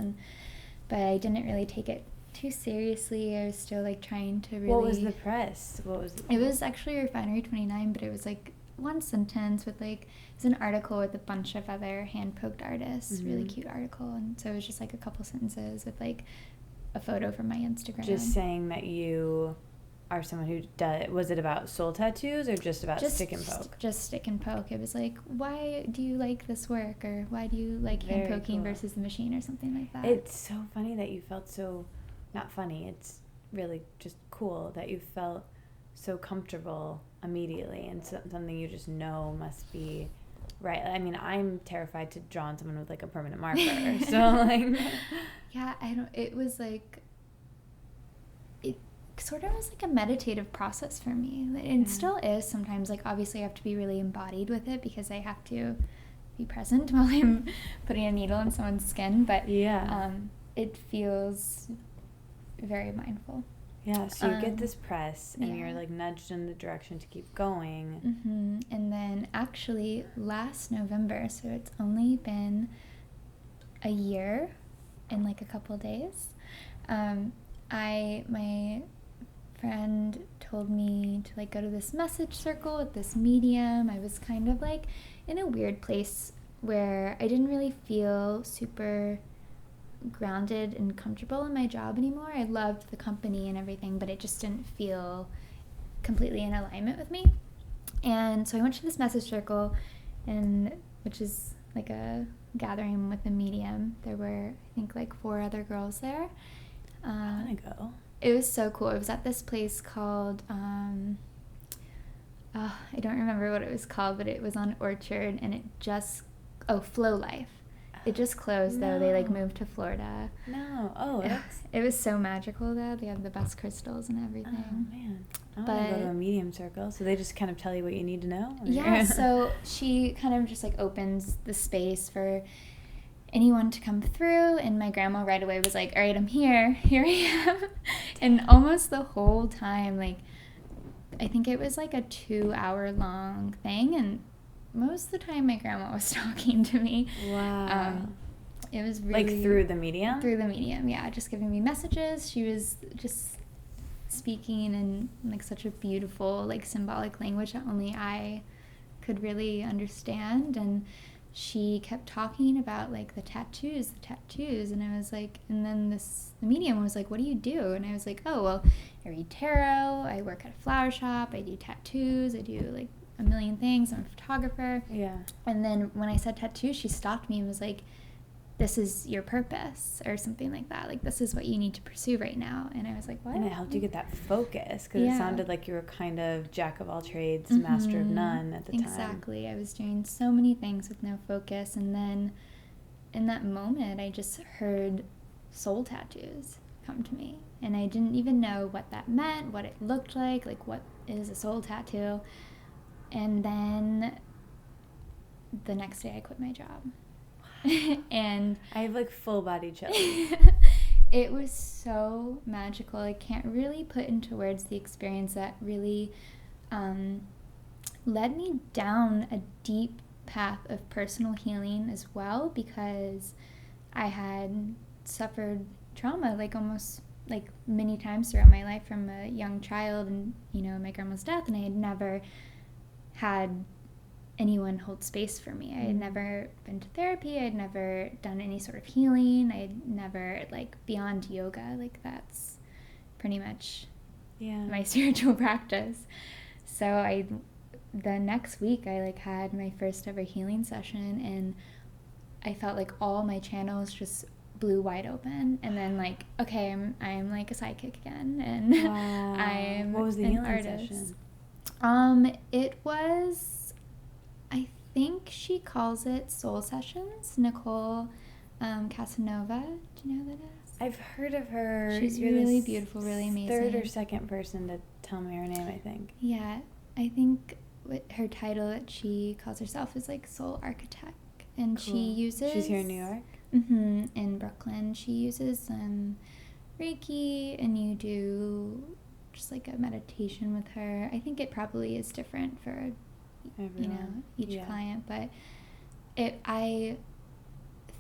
but I didn't really take it too seriously. I was still like trying to really... What was the press? It was actually Refinery 29, but it was like one sentence with like, it was an article with a bunch of other hand-poked artists, really cute article, and so it was just like a couple sentences with like a photo from my Instagram. Just saying that you are someone who does... Was it about soul tattoos or just about stick and poke? Just stick and poke. It was like, why do you like this work, or why do you like hand poking versus the machine, or something like that. It's so funny that you felt so... Not funny, it's really just cool that you felt so comfortable immediately, and something you just know must be right. I mean, I'm terrified to draw on someone with like a permanent marker, so like... Yeah, it was like... It sort of was like a meditative process for me. It still is sometimes. Like, obviously I have to be really embodied with it, because I have to be present while I'm putting a needle in someone's skin, but it feels very mindful. Yeah, so you get this press, and you're like nudged in the direction to keep going. And then actually last November, so it's only been a year and like a couple days, my friend told me to like go to this message circle at this medium. I was kind of like in a weird place where I didn't really feel super grounded and comfortable in my job anymore. I loved the company and everything, but it just didn't feel completely in alignment with me. And so I went to this message circle, and which is like a gathering with a medium. There were, I think, like 4 other girls there. I want to go. It was so cool. It was at this place called, I don't remember what it was called, but it was on Orchard, and it just, Flow Life. It just closed, though. They, like, moved to Florida. No. Oh, that's... It was so magical, though. They have the best crystals and everything. Oh, man. I want to go to a medium circle. So they just kind of tell you what you need to know? Yeah, so she kind of just, like, opens the space for anyone to come through, and my grandma right away was like, all right, I'm here. Here I am. And almost the whole time, like, I think it was, like, a 2-hour-long thing, and most of the time my grandma was talking to me. Wow. It was really... Like through the medium? Through the medium, yeah. Just giving me messages. She was just speaking in, like, such a beautiful, like, symbolic language that only I could really understand. And she kept talking about, like, the tattoos. And I was like... And then the medium was like, what do you do? And I was like, oh, well, I read tarot. I work at a flower shop. I do tattoos. I do, like, a million things. I'm a photographer. Yeah. And then when I said tattoo, she stopped me and was like, this is your purpose, or something like that. Like, this is what you need to pursue right now. And I was like, what? And it helped you get that focus, because it sounded like you were kind of jack of all trades, master of none at the time. Exactly. I was doing so many things with no focus. And then in that moment, I just heard soul tattoos come to me. And I didn't even know what that meant, what it looked like what is a soul tattoo. And then the next day I quit my job. And I have, like, full body chills. It was so magical. I can't really put into words the experience that really led me down a deep path of personal healing as well, because I had suffered trauma, like, almost, like, many times throughout my life from a young child, and, you know, my grandma's death, and I had never had anyone hold space for me. I had never been to therapy. I had never done any sort of healing. I had never, like, beyond yoga, like, that's pretty much my spiritual practice. So the next week I, like, had my first ever healing session, and I felt like all my channels just blew wide open, and then, like, okay, I'm like a psychic again, and I'm what was the an healing artist. session? It was, I think she calls it Soul Sessions. Nicole Casanova. Do you know who that is? I've heard of her. She's really beautiful, really amazing. Third or second person to tell me her name, I think. Yeah, I think her title that she calls herself is, like, Soul Architect. And Cool. she uses... She's here in New York? Mm-hmm, in Brooklyn. She uses Reiki, and you do just, like, a meditation with her. I think it probably is different for, you know, each client. But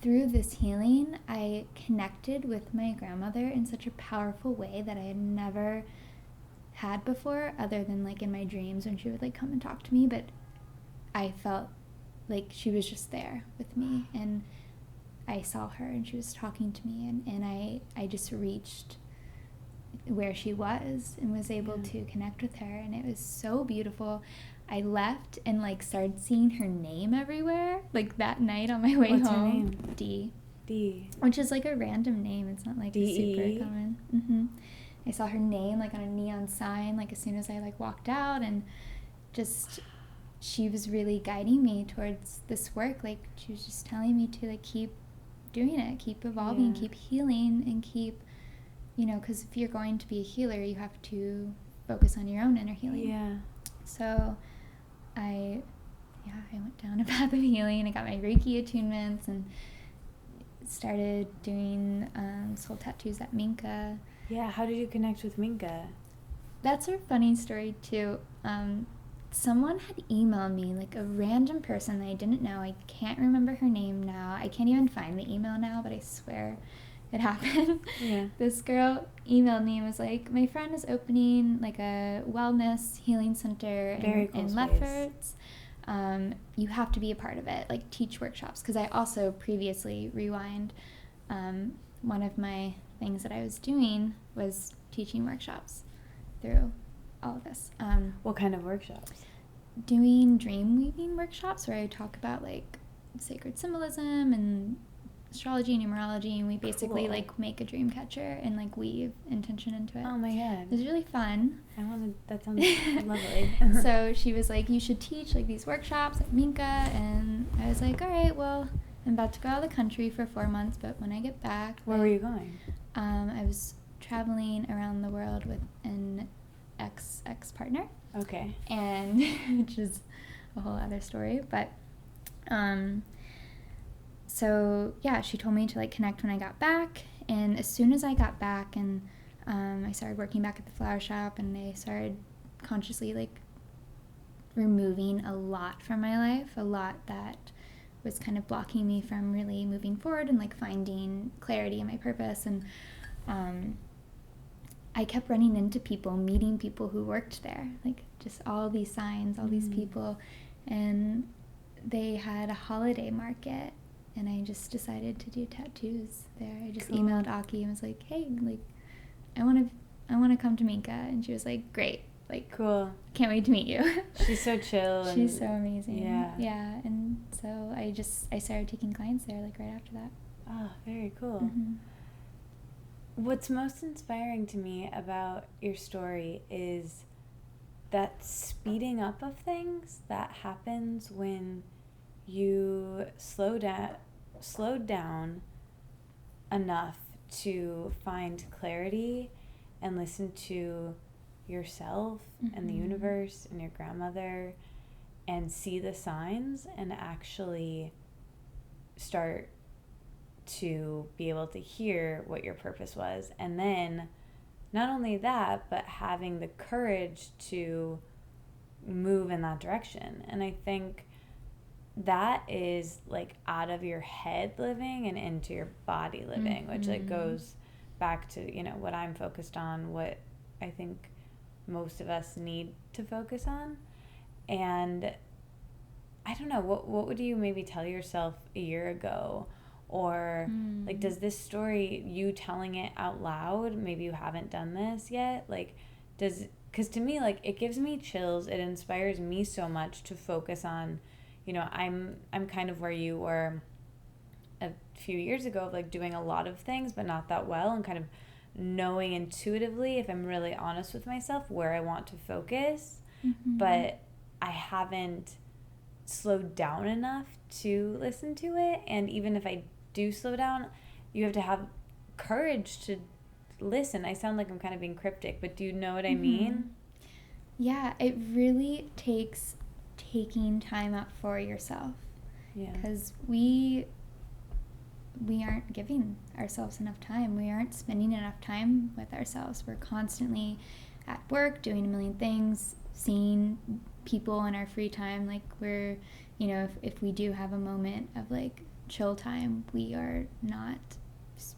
through this healing, I connected with my grandmother in such a powerful way that I had never had before, other than, like, in my dreams when she would, like, come and talk to me. But I felt like she was just there with me, and I saw her, and she was talking to me, and I just reached where she was and was able to connect with her, and it was so beautiful. I left and, like, started seeing her name everywhere, like, that night on my way home. What's her name? D. Which is, like, a random name. It's not, like, D-E? super common. Mm-hmm. I saw her name, like, on a neon sign, like, as soon as I, like, walked out, and just... she was really guiding me towards this work. Like, she was just telling me to, like, keep doing it, keep evolving, keep healing, and keep, you know, because if you're going to be a healer, you have to focus on your own inner healing. Yeah. So I went down a path of healing. I got my Reiki attunements and started doing soul tattoos at Mingi. Yeah, how did you connect with Mingi? That's a funny story, too. Someone had emailed me, like, a random person that I didn't know. I can't remember her name now. I can't even find the email now, but I swear it happened. Yeah. This girl emailed me and was like, my friend is opening, like, a wellness healing center in Lefferts. You have to be a part of it, like, teach workshops. Because I also previously, rewind, one of my things that I was doing was teaching workshops through all of this. What kind of workshops? Doing dream weaving workshops where I talk about, like, sacred symbolism and astrology, numerology, and we basically Cool. like make a dream catcher and like weave intention into it. Oh my God. It was really fun. That sounds lovely. So she was like, you should teach like these workshops at Minka, and I was like, all right, well, I'm about to go out of the country for 4 months, but when I get back, Where were you going? I was traveling around the world with an ex partner. Okay. And which is a whole other story, but so yeah, she told me to like connect when I got back, and as soon as I got back and I started working back at the flower shop, and I started consciously like removing a lot from my life, a lot that was kind of blocking me from really moving forward and like finding clarity in my purpose. And I kept running into people, meeting people who worked there, like just all these signs, all these people, and they had a holiday market, and I just decided to do tattoos there. I just emailed Aki and was like, hey, like I want to come to Minka, and she was like, great, like cool, can't wait to meet you. She's so chill. She's so amazing. Yeah, and so I started taking clients there like right after that. Oh, very cool. Mm-hmm. What's most inspiring to me about your story is that speeding up of things that happens when you slowed down enough to find clarity and listen to yourself and the universe and your grandmother and see the signs and actually start to be able to hear what your purpose was. And then not only that, but having the courage to move in that direction. And I think that is like out of your head living and into your body living, which like goes back to, you know, what I'm focused on, what I think most of us need to focus on. And I don't know, what would you maybe tell yourself a year ago? Or like, does this story, you telling it out loud, maybe you haven't done this yet, like because to me, like, it gives me chills. It inspires me so much to focus on, you know, I'm kind of where you were a few years ago, of like doing a lot of things but not that well, and kind of knowing intuitively, if I'm really honest with myself, where I want to focus. But I haven't slowed down enough to listen to it. And even if I do slow down, you have to have courage to listen. I sound like I'm kind of being cryptic, but do you know what I mean? Yeah, it really takes taking time out for yourself. Yeah. Because we aren't giving ourselves enough time. We aren't spending enough time with ourselves. We're constantly at work doing a million things, seeing people in our free time. Like, we're, you know, if we do have a moment of like chill time, we are not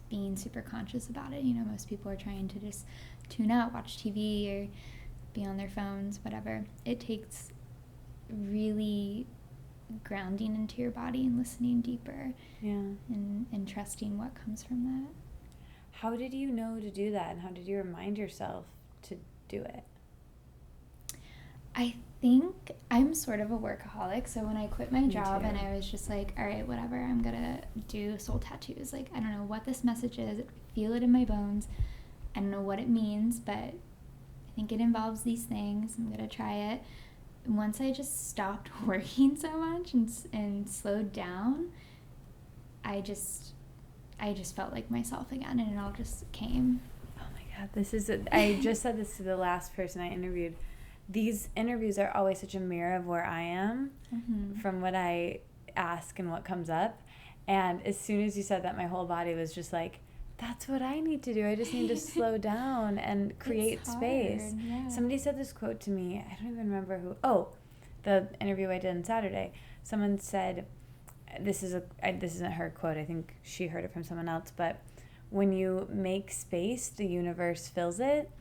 being super conscious about it. You know, most people are trying to just tune out, watch TV, or be on their phones, whatever. It takes really grounding into your body and listening deeper. Yeah. And trusting what comes from that. How did you know to do that, and how did you remind yourself to do it? I think I'm sort of a workaholic, so when I quit my job too. and I was just like, all right, whatever, I'm gonna do soul tattoos. Like, I don't know what this message is. I feel it in my bones. I don't know what it means, but I think it involves these things. I'm gonna try it. And once I just stopped working so much and slowed down, I just felt like myself again, and it all just came. Oh my God, I just said this to the last person I interviewed. These interviews are always such a mirror of where I am from what I ask and what comes up. And as soon as you said that, my whole body was just like, that's what I need to do. I just need to slow down and create space. Yeah. Somebody said this quote to me. I don't even remember who. Oh, the interview I did on Saturday. Someone said, this isn't her quote. I think she heard it from someone else. But when you make space, the universe fills it.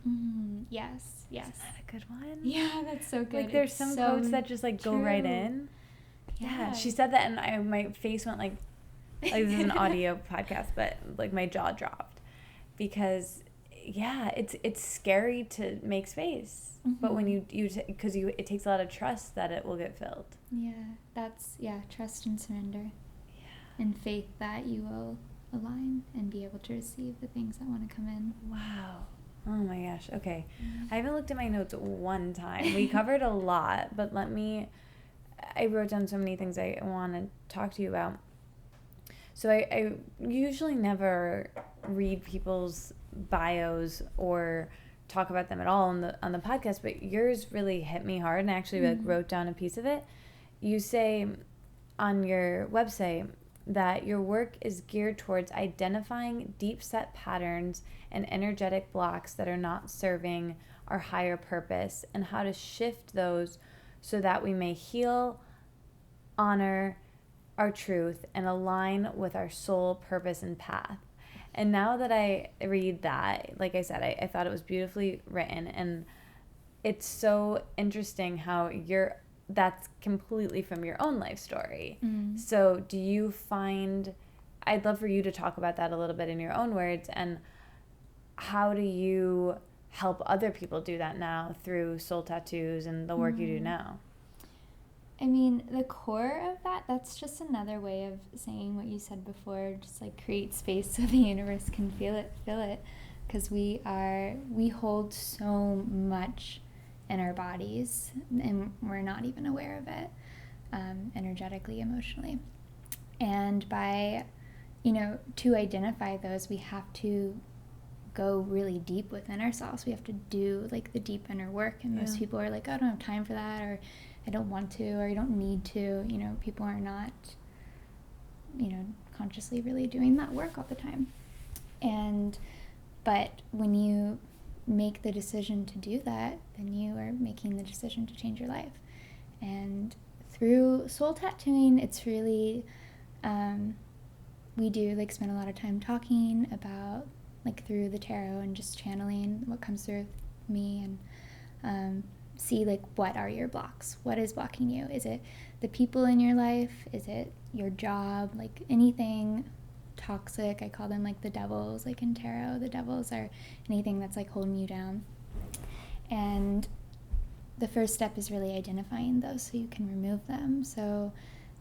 Yes. Isn't that a good one? Yeah, that's so good. Like, there's some quotes that just like go right in. Yeah. She said that, and my face went like this is an audio podcast, but like my jaw dropped, because it's scary to make space, but when you it takes a lot of trust that it will get filled. Yeah, that's trust and surrender. and faith that you will align and be able to receive the things that want to come in. Wow. Oh my gosh. Okay. I haven't looked at my notes one time. We covered a lot, but I wrote down so many things I want to talk to you about. So I usually never read people's bios or talk about them at all on the podcast, but yours really hit me hard, and I actually wrote down a piece of it. You say on your website that your work is geared towards identifying deep-set patterns and energetic blocks that are not serving our higher purpose, and how to shift those so that we may heal, honor our truth, and align with our soul purpose and path. And now that I read that, like I said, I thought it was beautifully written, and it's so interesting how that's completely from your own life story. So do you find, I'd love for you to talk about that a little bit in your own words, and how do you help other people do that now through soul tattoos and the work you do now? I mean, the core of that's just another way of saying what you said before, just like create space so the universe can feel it, because we hold so much in our bodies, and we're not even aware of it, energetically, emotionally. And by, to identify those, we have to go really deep within ourselves. We have to do like the deep inner work, and most people are like, oh, I don't have time for that, or I don't want to, or I don't need to. People are not, consciously really doing that work all the time. But when you make the decision to do that, then you are making the decision to change your life. And through soul tattooing, it's really, we do like spend a lot of time talking about like through the tarot and just channeling what comes through me, and see like what are your blocks, what is blocking you. Is it the people in your life? Is it your job? Like anything toxic, I call them like the devils, like in tarot. The devils are anything that's like holding you down. And the first step is really identifying those so you can remove them. So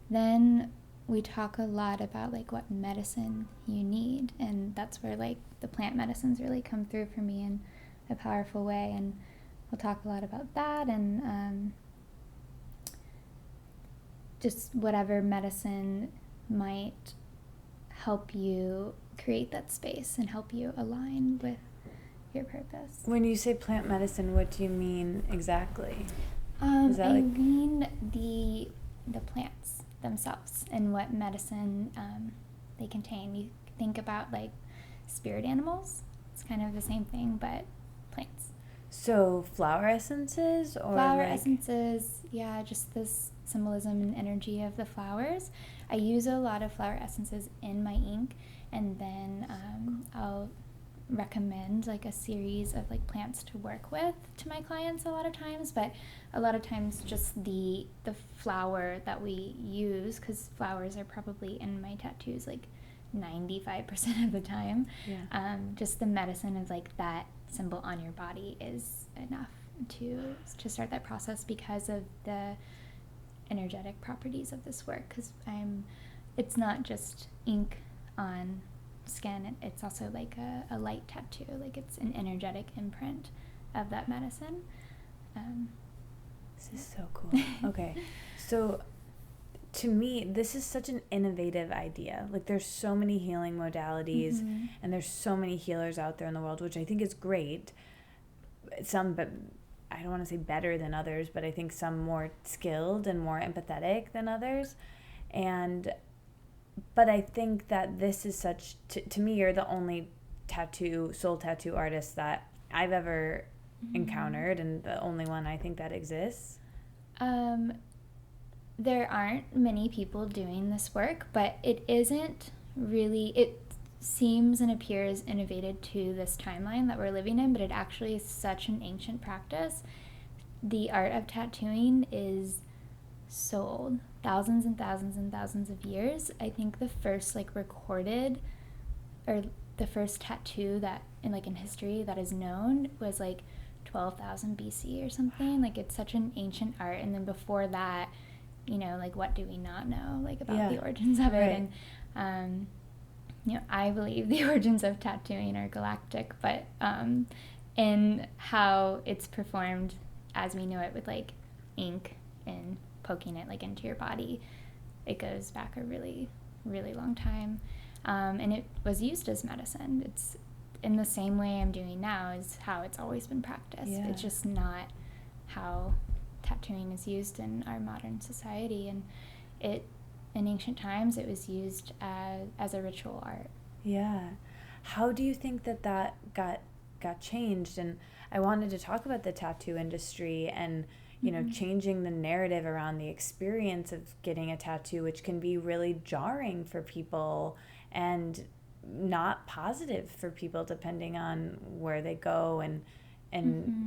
then we talk a lot about like what medicine you need, and that's where like the plant medicines really come through for me in a powerful way. And we'll talk a lot about that, and just whatever medicine might help you create that space and help you align with your purpose. When you say plant medicine, what do you mean exactly? I mean the plants themselves and what medicine they contain. You think about like spirit animals. It's kind of the same thing, but plants. So flower essences, or essences, yeah, just this symbolism and energy of the flowers. I use a lot of flower essences in my ink, and then I'll recommend like a series of like plants to work with to my clients a lot of times, but a lot of times just the flower that we use, because flowers are probably in my tattoos like 95% of the time. Just the medicine of like that symbol on your body is enough to start that process, because of the energetic properties of this work. Because it's not just ink on skin, it's also like a light tattoo, like it's an energetic imprint of that medicine. This is so cool. Okay, so to me, this is such an innovative idea. Like, there's so many healing modalities, and there's so many healers out there in the world, which I think is great. Some, but I don't want to say better than others, but I think some more skilled and more empathetic than others. But I think that this is such, to me, you're the only soul tattoo artist that I've ever encountered, and the only one I think that exists. There aren't many people doing this work, but it isn't really, it seems and appears innovative to this timeline that we're living in, but it actually is such an ancient practice. The art of tattooing is so old, thousands and thousands and thousands of years. I think the first like recorded, or the first tattoo that in history that is known was like 12,000 BC or something. Like, it's such an ancient art. And then before that, like, what do we not know, like, about the origins of it? I believe the origins of tattooing are galactic, but in how it's performed as we know it with like ink and poking it like into your body, it goes back a really, really long time. And it was used as medicine. It's in the same way I'm doing now is how it's always been practiced. Yeah. It's just not how tattooing is used in our modern society. And in ancient times, it was used as a ritual art. Yeah. How do you think that got changed? And I wanted to talk about the tattoo industry and, changing the narrative around the experience of getting a tattoo, which can be really jarring for people and not positive for people depending on where they go and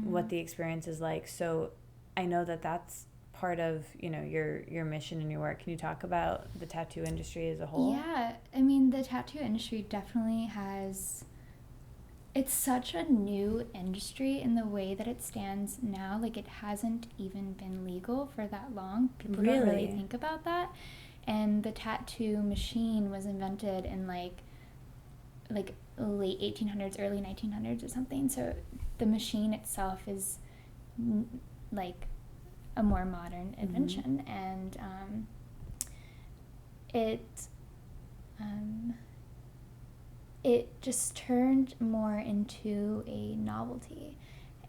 what the experience is like. So I know that that's part of, your mission and your work. Can you talk about the tattoo industry as a whole? Yeah, I mean, the tattoo industry definitely it's such a new industry in the way that it stands now. Like, it hasn't even been legal for that long. People don't really think about that. And the tattoo machine was invented in like late 1800s, early 1900s or something. So the machine itself is like a more modern invention, and it just turned more into a novelty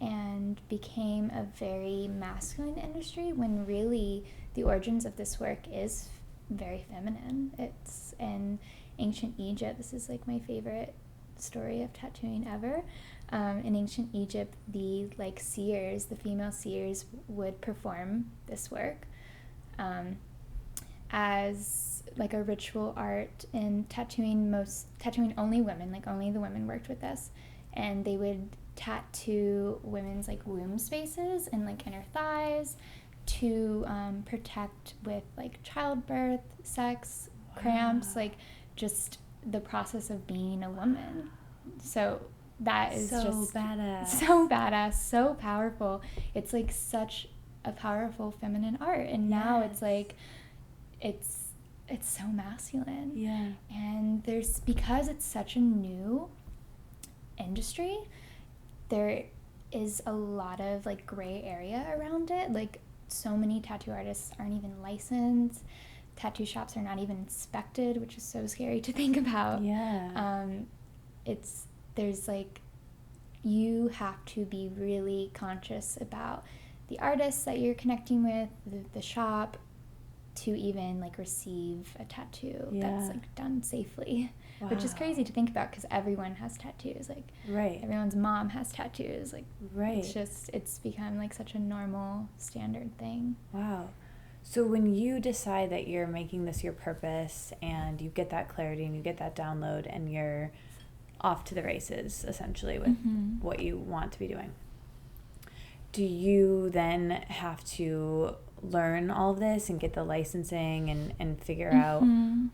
and became a very masculine industry when really the origins of this work is very feminine. It's in ancient Egypt. This is like my favorite story of tattooing ever. In ancient Egypt, the female seers would perform this work as like a ritual art in tattooing only women, like only the women worked with this, and they would tattoo women's like womb spaces and like inner thighs to protect with like childbirth, sex, cramps, like just the process of being a woman. So that is so just badass, so powerful. It's like such a powerful feminine art, and now it's like it's so masculine. Yeah. And because it's such a new industry, there is a lot of like gray area around it. Like, so many tattoo artists aren't even licensed. Tattoo shops are not even inspected, which is so scary to think about. Yeah. There's like, you have to be really conscious about the artists that you're connecting with, the shop, to even like receive a tattoo that's like done safely. Wow. Which is crazy to think about because everyone has tattoos. Like, everyone's mom has tattoos. Like, it's become like such a normal standard thing. Wow. So when you decide that you're making this your purpose and you get that clarity and you get that download and you're off to the races essentially with what you want to be doing, do you then have to learn all of this and get the licensing and figure out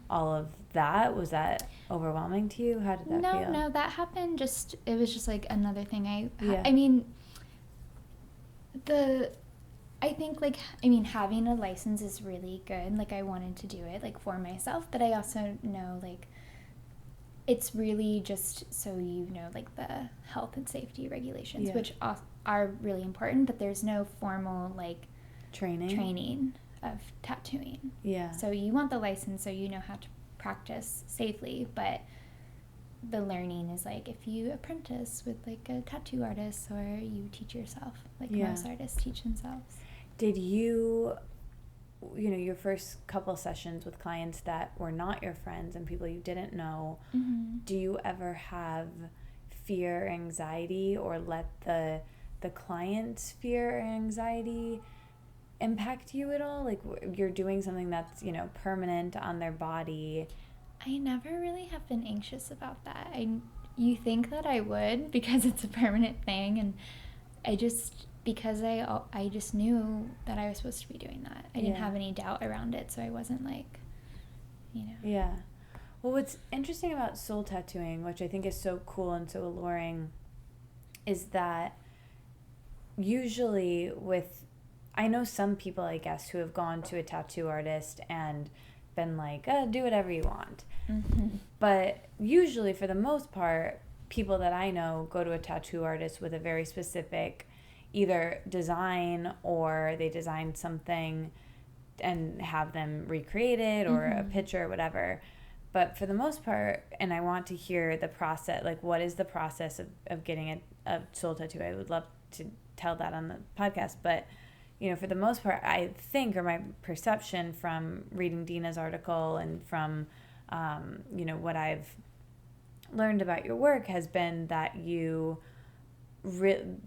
all of that? Was that overwhelming to you? How did that feel? No, that happened it was just like another thing I mean, having a license is really good. Like, I wanted to do it like for myself, but I also know like it's really just so like the health and safety regulations, which are really important, but there's no formal like training of tattooing. Yeah. So you want the license so you know how to practice safely, but the learning is like if you apprentice with like a tattoo artist or you teach yourself, like most artists teach themselves. Did you your first couple sessions with clients that were not your friends and people you didn't know, do you ever have fear, anxiety, or let the client's fear or anxiety impact you at all? Like, you're doing something that's permanent on their body. I never really have been anxious about that. You think that I would because it's a permanent thing, and because I just knew that I was supposed to be doing that. I didn't have any doubt around it, so I wasn't like, Yeah. Well, what's interesting about soul tattooing, which I think is so cool and so alluring, is that usually I know some people, I guess, who have gone to a tattoo artist and been like, do whatever you want. Mm-hmm. But usually, for the most part, people that I know go to a tattoo artist with a very specific either design, or they design something and have them recreate it, or a picture or whatever. But for the most part, and I want to hear the process, like what is the process of getting a soul tattoo? I would love to tell that on the podcast. But, you know, for the most part, I think, or my perception from reading Dina's article and from, you know, what I've learned about your work has been that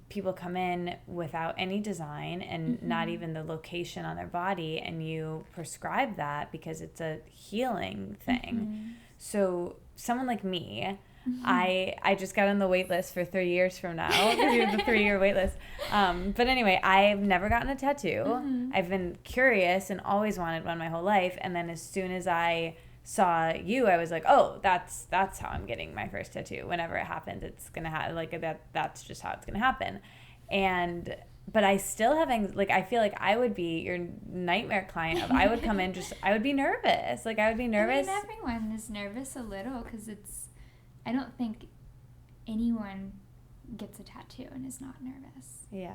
people come in without any design and not even the location on their body, and you prescribe that because it's a healing thing. So someone like me, I just got on the wait list for 3 years from now, because you have the 3-year wait list. But anyway, I've never gotten a tattoo. I've been curious and always wanted one my whole life. And then as soon as I saw you, I was like, oh, that's how I'm getting my first tattoo. Whenever it happens, it's gonna happen. Like that's just how it's gonna happen. But I still have I feel like I would be your nightmare client. I would come in I would be nervous. Like I would be nervous. I mean, everyone is nervous a little, because I don't think anyone gets a tattoo and is not nervous. Yeah.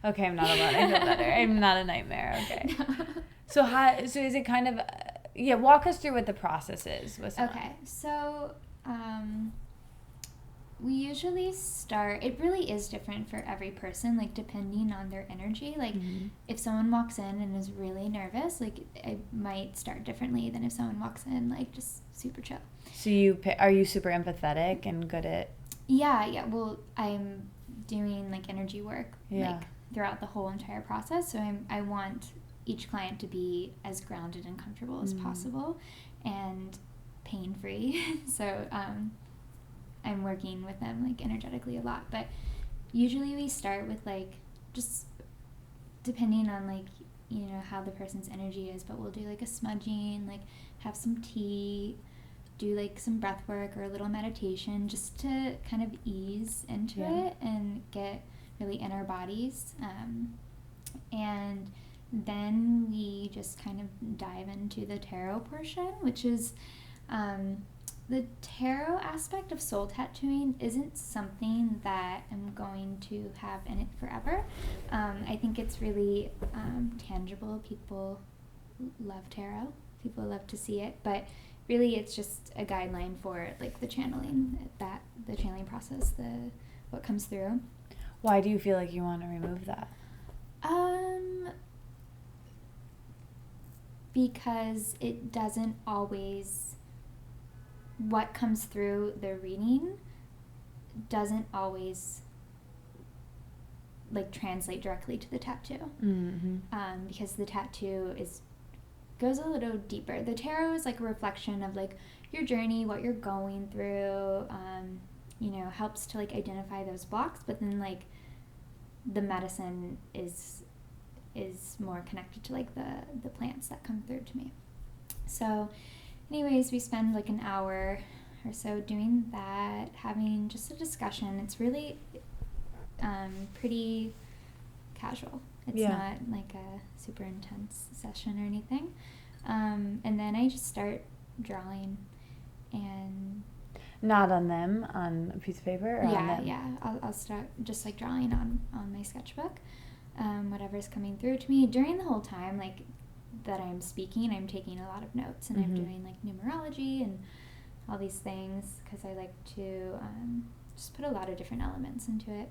Okay, I'm not alone. I feel better. I'm not a nightmare. Okay. No. So is it kind of walk us through what the process is with someone. Okay, so we usually start, it really is different for every person, like depending on their energy. Like if someone walks in and is really nervous, like it might start differently than if someone walks in like just super chill. So are you super empathetic and good at? Yeah. Well, I'm doing like energy work like throughout the whole entire process. So I want each client to be as grounded and comfortable as possible and pain-free. So I'm working with them like energetically a lot. But usually we start with like just depending on like, you know, how the person's energy is, but we'll do like a smudging, like have some tea, do like some breath work or a little meditation just to kind of ease into it and get really in our bodies. And then we just kind of dive into the tarot portion, which is the tarot aspect of soul tattooing isn't something that I'm going to have in it forever. I think it's really tangible. People love tarot. People love to see it, but really it's just a guideline for like the channeling process, what comes through. Why do you feel like you want to remove that? Because it doesn't always, what comes through the reading doesn't always like translate directly to the tattoo. Because the tattoo goes a little deeper. The tarot is like a reflection of like your journey, what you're going through, you know, helps to like identify those blocks, but then like the medicine is more connected to like the plants that come through to me. So anyways, we spend like an hour or so doing that, having just a discussion. It's really pretty casual. It's not like a super intense session or anything. And then I just start drawing, and not on them, on a piece of paper, or on them? Yeah. I'll start just like drawing on my sketchbook, whatever's coming through to me. During the whole time like that I'm speaking, I'm taking a lot of notes, and I'm doing like numerology and all these things, because I like to just put a lot of different elements into it.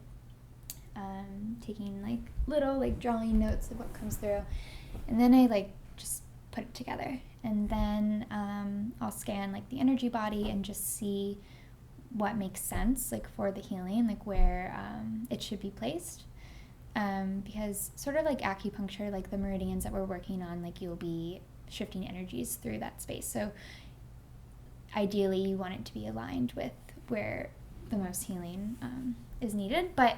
Taking like little like drawing notes of what comes through, and then I like just put it together, and then I'll scan like the energy body and just see what makes sense like for the healing, like where it should be placed, because sort of like acupuncture, like the meridians that we're working on, like you'll be shifting energies through that space, so ideally you want it to be aligned with where the most healing is needed. But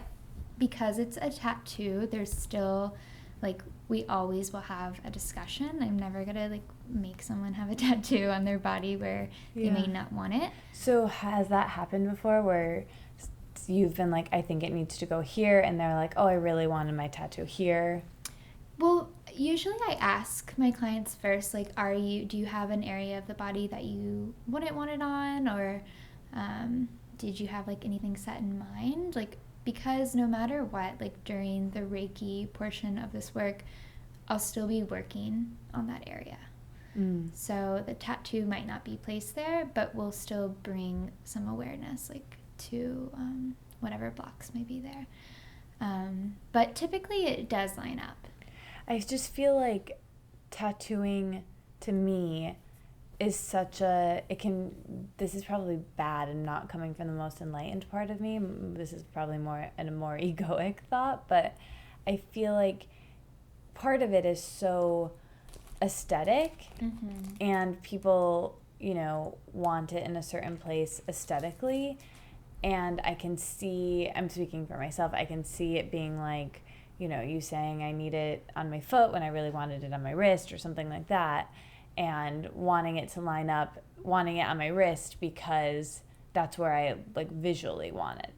because it's a tattoo, there's still like, we always will have a discussion. I'm never gonna like make someone have a tattoo on their body where they may not want it. So has that happened before, where you've been like, I think it needs to go here, and they're like, oh, I really wanted my tattoo here? Well, usually I ask my clients first, like, do you have an area of the body that you wouldn't want it on, or did you have like anything set in mind? Like, because no matter what, like during the Reiki portion of this work, I'll still be working on that area. So the tattoo might not be placed there, but we'll still bring some awareness like to whatever blocks may be there. But typically it does line up. I just feel like tattooing to me is such a, this is probably bad and not coming from the most enlightened part of me. This is probably more a more egoic thought, but I feel like part of it is so aesthetic, and people, want it in a certain place aesthetically, and I can see, I'm speaking for myself, I can see it being like, you saying I need it on my foot when I really wanted it on my wrist or something like that, and wanting it to line up, wanting it on my wrist because that's where I like visually want it.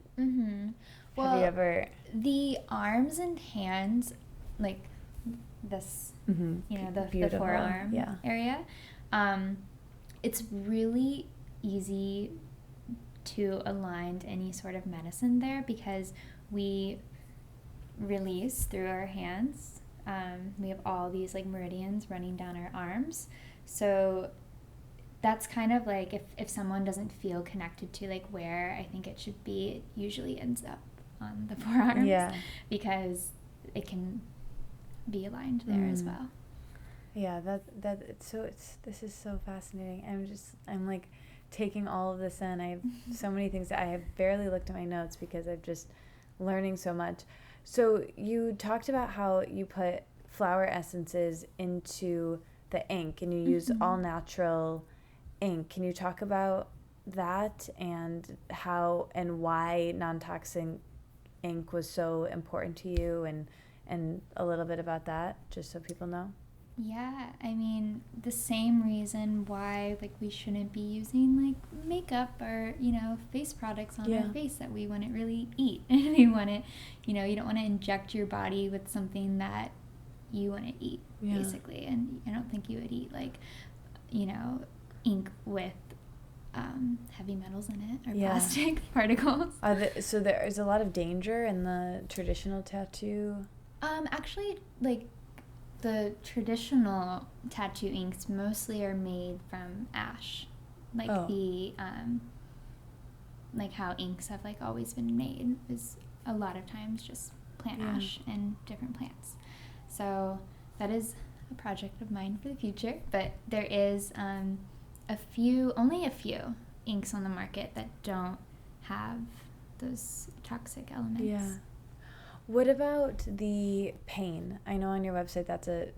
Well, have you ever, the arms and hands, like this, the forearm area, it's really easy to align to any sort of medicine there because we release through our hands. We have all these like meridians running down our arms, so that's kind of like if someone doesn't feel connected to like where I think it should be, it usually ends up on the forearms, because it can be aligned there as well. Yeah, this is so fascinating. I'm like taking all of this in. I have so many things that I have barely looked at my notes because I'm just learning so much. So you talked about how you put flower essences into the ink and you use all natural ink. Can you talk about that and how and why non-toxic ink was so important to you, and a little bit about that, just so people know? Yeah, I mean, the same reason why like we shouldn't be using like makeup or, face products on our face that we wouldn't really eat. We want to, you don't want to inject your body with something that you want to eat, basically. And I don't think you would eat like, ink with heavy metals in it or plastic particles. So there is a lot of danger in the traditional tattoo? Actually, like, the traditional tattoo inks mostly are made from ash, like like how inks have like always been made is a lot of times just plant ash and different plants. So that is a project of mine for the future. But there is only a few inks on the market that don't have those toxic elements. Yeah. What about the pain? I know on your website that's a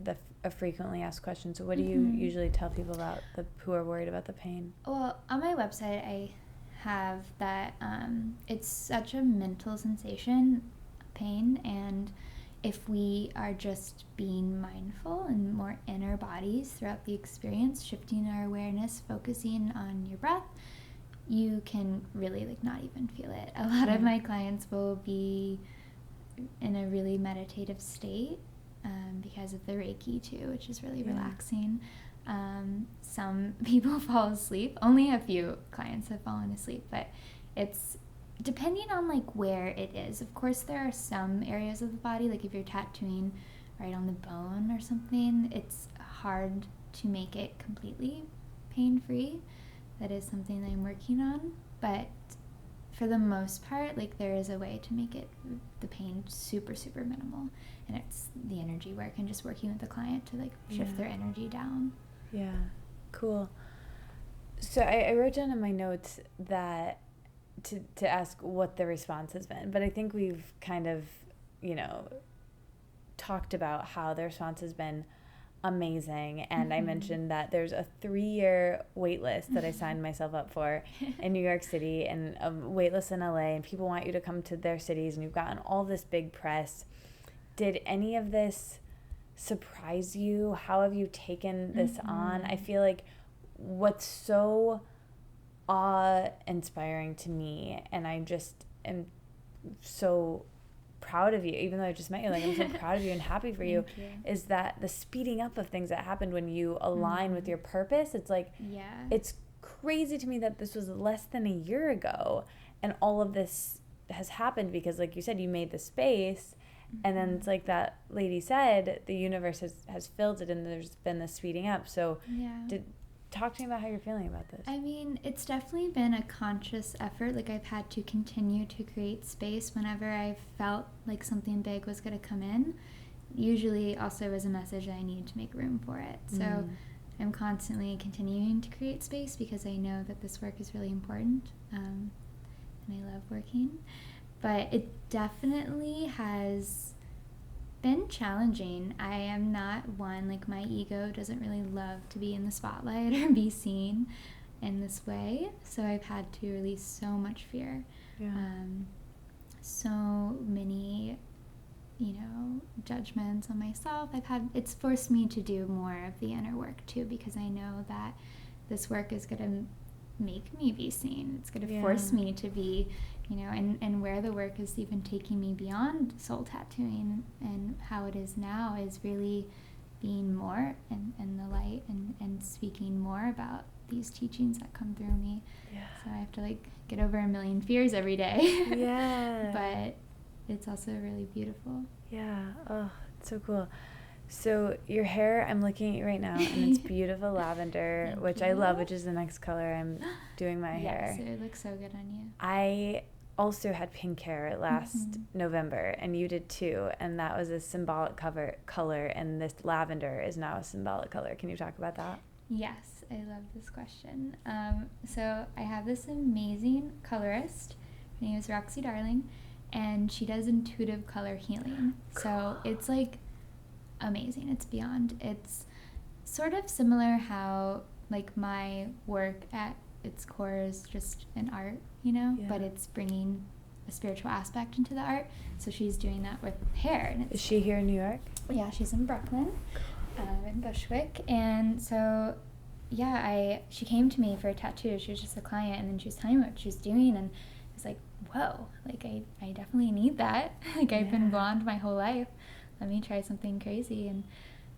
frequently asked question. So what do you usually tell people about who are worried about the pain? Well, on my website I have that it's such a mental sensation, pain, and if we are just being mindful and more in our bodies throughout the experience, shifting our awareness, focusing on your breath, you can really like not even feel it. A lot of my clients will be in a really meditative state because of the Reiki too, which is really relaxing. Some people fall asleep. Only a few clients have fallen asleep, but it's depending on like where it is. Of course, there are some areas of the body, like if you're tattooing right on the bone or something, it's hard to make it completely pain-free. That is something that I'm working on, but for the most part, like there is a way to make it the pain super, super minimal, and it's the energy work and just working with the client to like shift their energy down. Yeah, cool. So I wrote down in my notes that to ask what the response has been, but I think we've kind of, talked about how the response has been amazing, and I mentioned that there's a 3-year wait list that I signed myself up for in New York City, and a wait list in LA, and people want you to come to their cities, and you've gotten all this big press. Did any of this surprise you? How have you taken this on? I feel like what's so awe-inspiring to me, and I just am so proud of you, even though I just met you, like I'm so proud of you and happy for you, you. is that the speeding up of things that happened when you align with your purpose. It's like, it's crazy to me that this was less than a year ago and all of this has happened because, like you said, you made the space, and then it's like that lady said, the universe has filled it and there's been this speeding up. So talk to me about how you're feeling about this. I mean, it's definitely been a conscious effort. Like, I've had to continue to create space whenever I felt like something big was going to come in. Usually also as a message I needed to make room for it. So I'm constantly continuing to create space because I know that this work is really important, and I love working. But it definitely has been challenging. I am not one, like, my ego doesn't really love to be in the spotlight or be seen in this way, so I've had to release so much fear. So many, judgments on myself. It's forced me to do more of the inner work too, because I know that this work is going to make me be seen. It's going to force me to be, and where the work is even taking me beyond soul tattooing and how it is now is really being more in the light and speaking more about these teachings that come through me. So I have to, like, get over a million fears every day. But it's also really beautiful. Oh, it's so cool. So your hair, I'm looking at you right now, and it's beautiful lavender, which I love, which is the next color I'm doing my hair. Yes, it looks so good on you. I also had pink hair last November, and you did too, and that was a symbolic color, and this lavender is now a symbolic color. Can you talk about that? Yes, I love this question. So I have this amazing colorist. Her name is Roxy Darling, and she does intuitive color healing. Cool. So it's, like, amazing. It's beyond. It's sort of similar how, like, my work at its core is just an art, but it's bringing a spiritual aspect into the art. So she's doing that with hair. And is she here in New York? Yeah, she's in Brooklyn, in Bushwick. And so, she came to me for a tattoo. She was just a client, and then she was telling me what she was doing, and I was like, whoa, like, I definitely need that. Like, I've been blonde my whole life. Let me try something crazy. And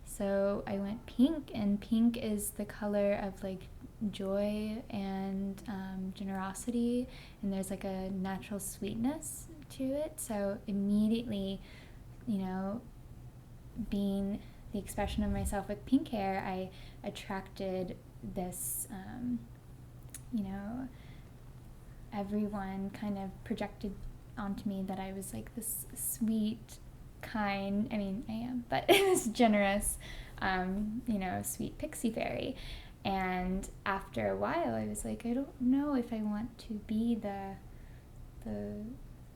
so I went pink, and pink is the color of, like, joy and generosity, and there's, like, a natural sweetness to it. So immediately, being the expression of myself with pink hair, I attracted this, everyone kind of projected onto me that I was, like, this sweet, kind, I mean, I am, but this generous, sweet pixie fairy. And after a while, I was like, I don't know if I want to be the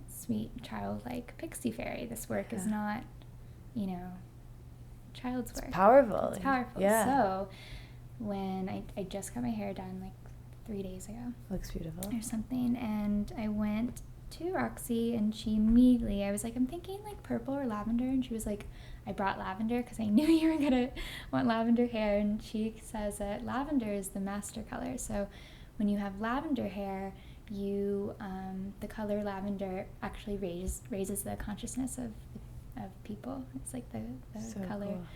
sweet, childlike pixie fairy. This work is not, child's work. It's powerful. It's powerful. So when I just got my hair done, like, 3 days ago. Looks beautiful. Or something, and I went to Roxy, and she immediately, I was like, I'm thinking, like, purple or lavender, and she was like, I brought lavender because I knew you were gonna want lavender hair, and she says that lavender is the master color. So when you have lavender hair, you the color lavender actually raises the consciousness of people. It's like the so color cool.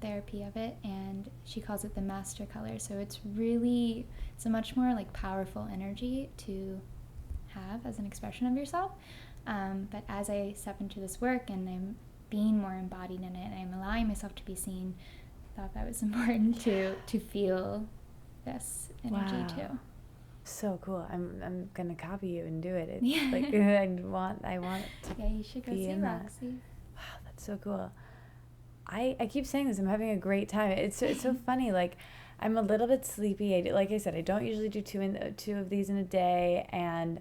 Therapy of it, and she calls it the master color. So it's a much more, like, powerful energy to have as an expression of yourself. But as I step into this work and I'm being more embodied in it and I'm allowing myself to be seen, I thought that was important to feel this energy too. So cool. I'm gonna copy you and do it. It's like I want to you should go see Roxy. Wow, that's so cool. I keep saying this, I'm having a great time. It's so funny, like, I'm a little bit sleepy. Like I said, I don't usually do two of these in a day, and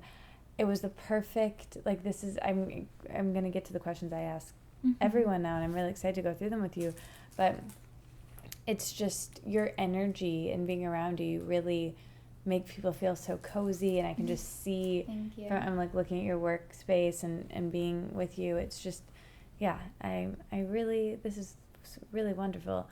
it was the perfect, like, this is, I'm going to get to the questions I ask everyone now, and I'm really excited to go through them with you, but it's just your energy and being around you really make people feel so cozy, and I can just see, I'm, like, looking at your workspace and being with you. It's just, this is really wonderful.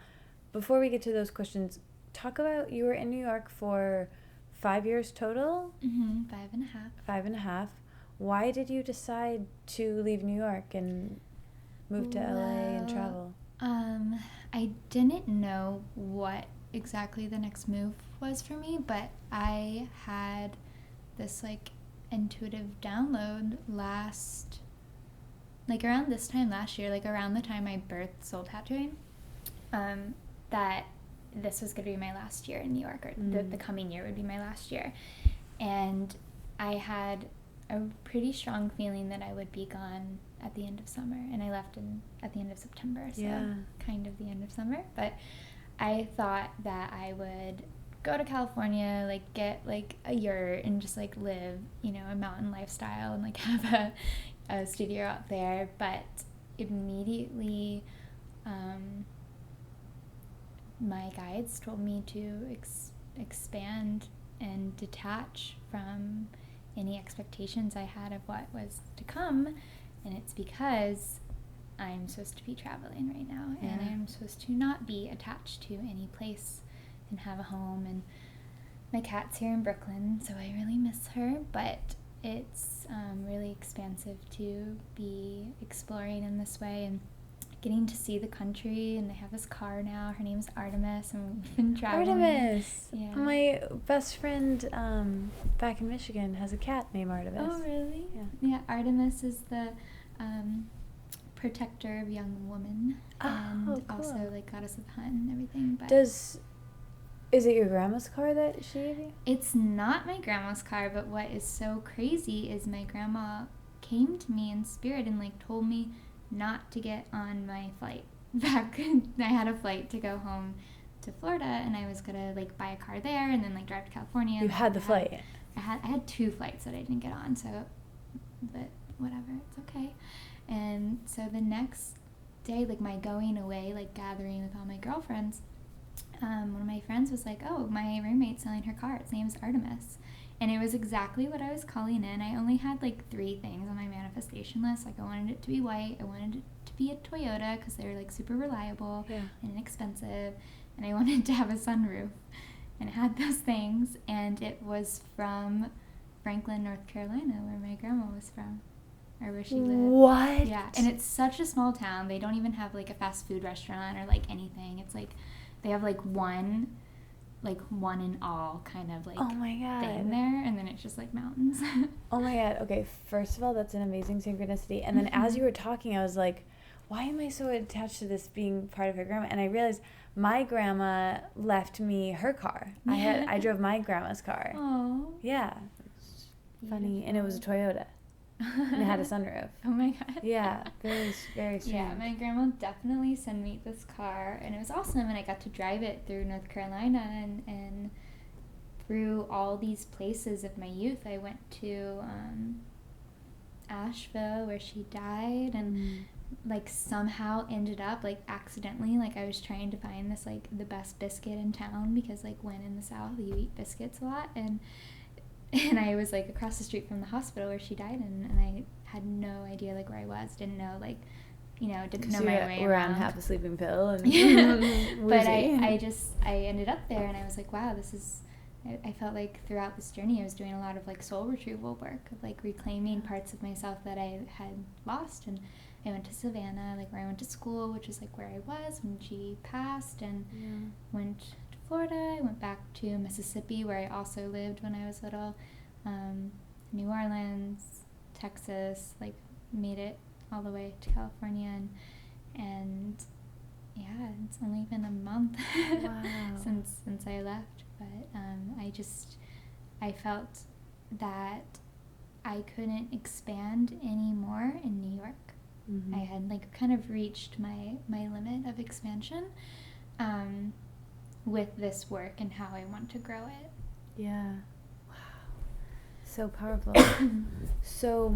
Before we get to those questions, talk about, you were in New York for 5 years total? 5.5. 5.5. why did you decide to leave New York and move to LA and travel? I didn't know what exactly the next move was for me, but I had this like intuitive download around this time last year, like around the time I birthed soul tattooing, that this was going to be my last year in New York, or the coming year would be my last year. And I had a pretty strong feeling that I would be gone at the end of summer, and I left at the end of September, so kind of the end of summer. But I thought that I would go to California, like get like a yurt and just like live, you know, a mountain lifestyle and like have a studio out there. But immediately my guides told me to expand and detach from any expectations I had of what was to come, and it's because I'm supposed to be traveling right now, and I'm supposed to not be attached to any place and have a home. And my cat's here in Brooklyn, so I really miss her, but it's really expansive to be exploring in this way and getting to see the country. And I have this car now. Her name's Artemis, and we've been traveling. Artemis! Yeah. My best friend back in Michigan has a cat named Artemis. Oh, really? Yeah, Artemis is the protector of young women, and cool. also like goddess of the hunt and everything. But is it your grandma's car that she gave you? it's not my grandma's car, but what is so crazy is my grandma came to me in spirit and like told me not to get on my flight back. I had a flight to go home to Florida, and I was gonna like buy a car there and then like drive to California. You had the flight. I had 2 flights that I didn't get on, so but whatever, it's okay. And so the next day, like my going away, like gathering with all my girlfriends, one of my friends was like, oh, my roommate's selling her car. Its name is Artemis. And it was exactly what I was calling in. I only had like 3 things on my manifestation list. Like I wanted it to be white. I wanted it to be a Toyota because they're like super reliable and inexpensive. And I wanted to have a sunroof. And it had those things. And it was from Franklin, North Carolina, where my grandma was from. Or where she lived. What? Yeah. And it's such a small town. They don't even have like a fast food restaurant or like anything. It's like they have like one in all kind of like thing there, and then it's just like mountains. Oh my god. Okay, first of all, that's an amazing synchronicity. And then as you were talking, I was like, why am I so attached to this being part of her grandma? And I realized my grandma left me her car. I drove my grandma's car. Oh. Yeah. Funny. And it was a Toyota. And it had a sunroof. Oh my god. Yeah, very, very strange. Yeah, my grandma definitely sent me this car, and it was awesome, and I got to drive it through North Carolina and through all these places of my youth. I went to Asheville, where she died, and like somehow ended up like accidentally, like I was trying to find this like the best biscuit in town, because like when in the South you eat biscuits a lot, and I was like across the street from the hospital where she died, and I had no idea like where I was, didn't know like, you know, didn't know my way around. Half a sleeping pill and but I ended up there, and I was like, wow, this is, I felt like throughout this journey I was doing a lot of like soul retrieval work of like reclaiming parts of myself that I had lost. And I went to Savannah, like where I went to school, which is like where I was when she passed, and went to Florida. I went back to Mississippi, where I also lived when I was little, New Orleans, Texas, like made it all the way to California, and yeah, it's only been a month since I left, but I felt that I couldn't expand anymore in New York. I had like kind of reached my limit of expansion with this work and how I want to grow it. Yeah. Wow. So powerful. So,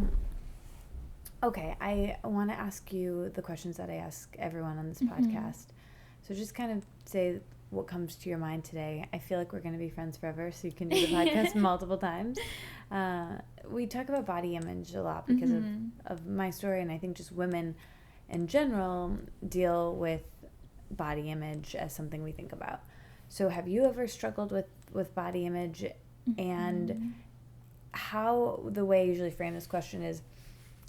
okay, I want to ask you the questions that I ask everyone on this podcast. So just kind of say what comes to your mind today. I feel like we're going to be friends forever, so you can do the podcast multiple times. We talk about body image a lot because of my story, and I think just women in general deal with body image as something we think about. So have you ever struggled with body image, and how the way I usually frame this question is,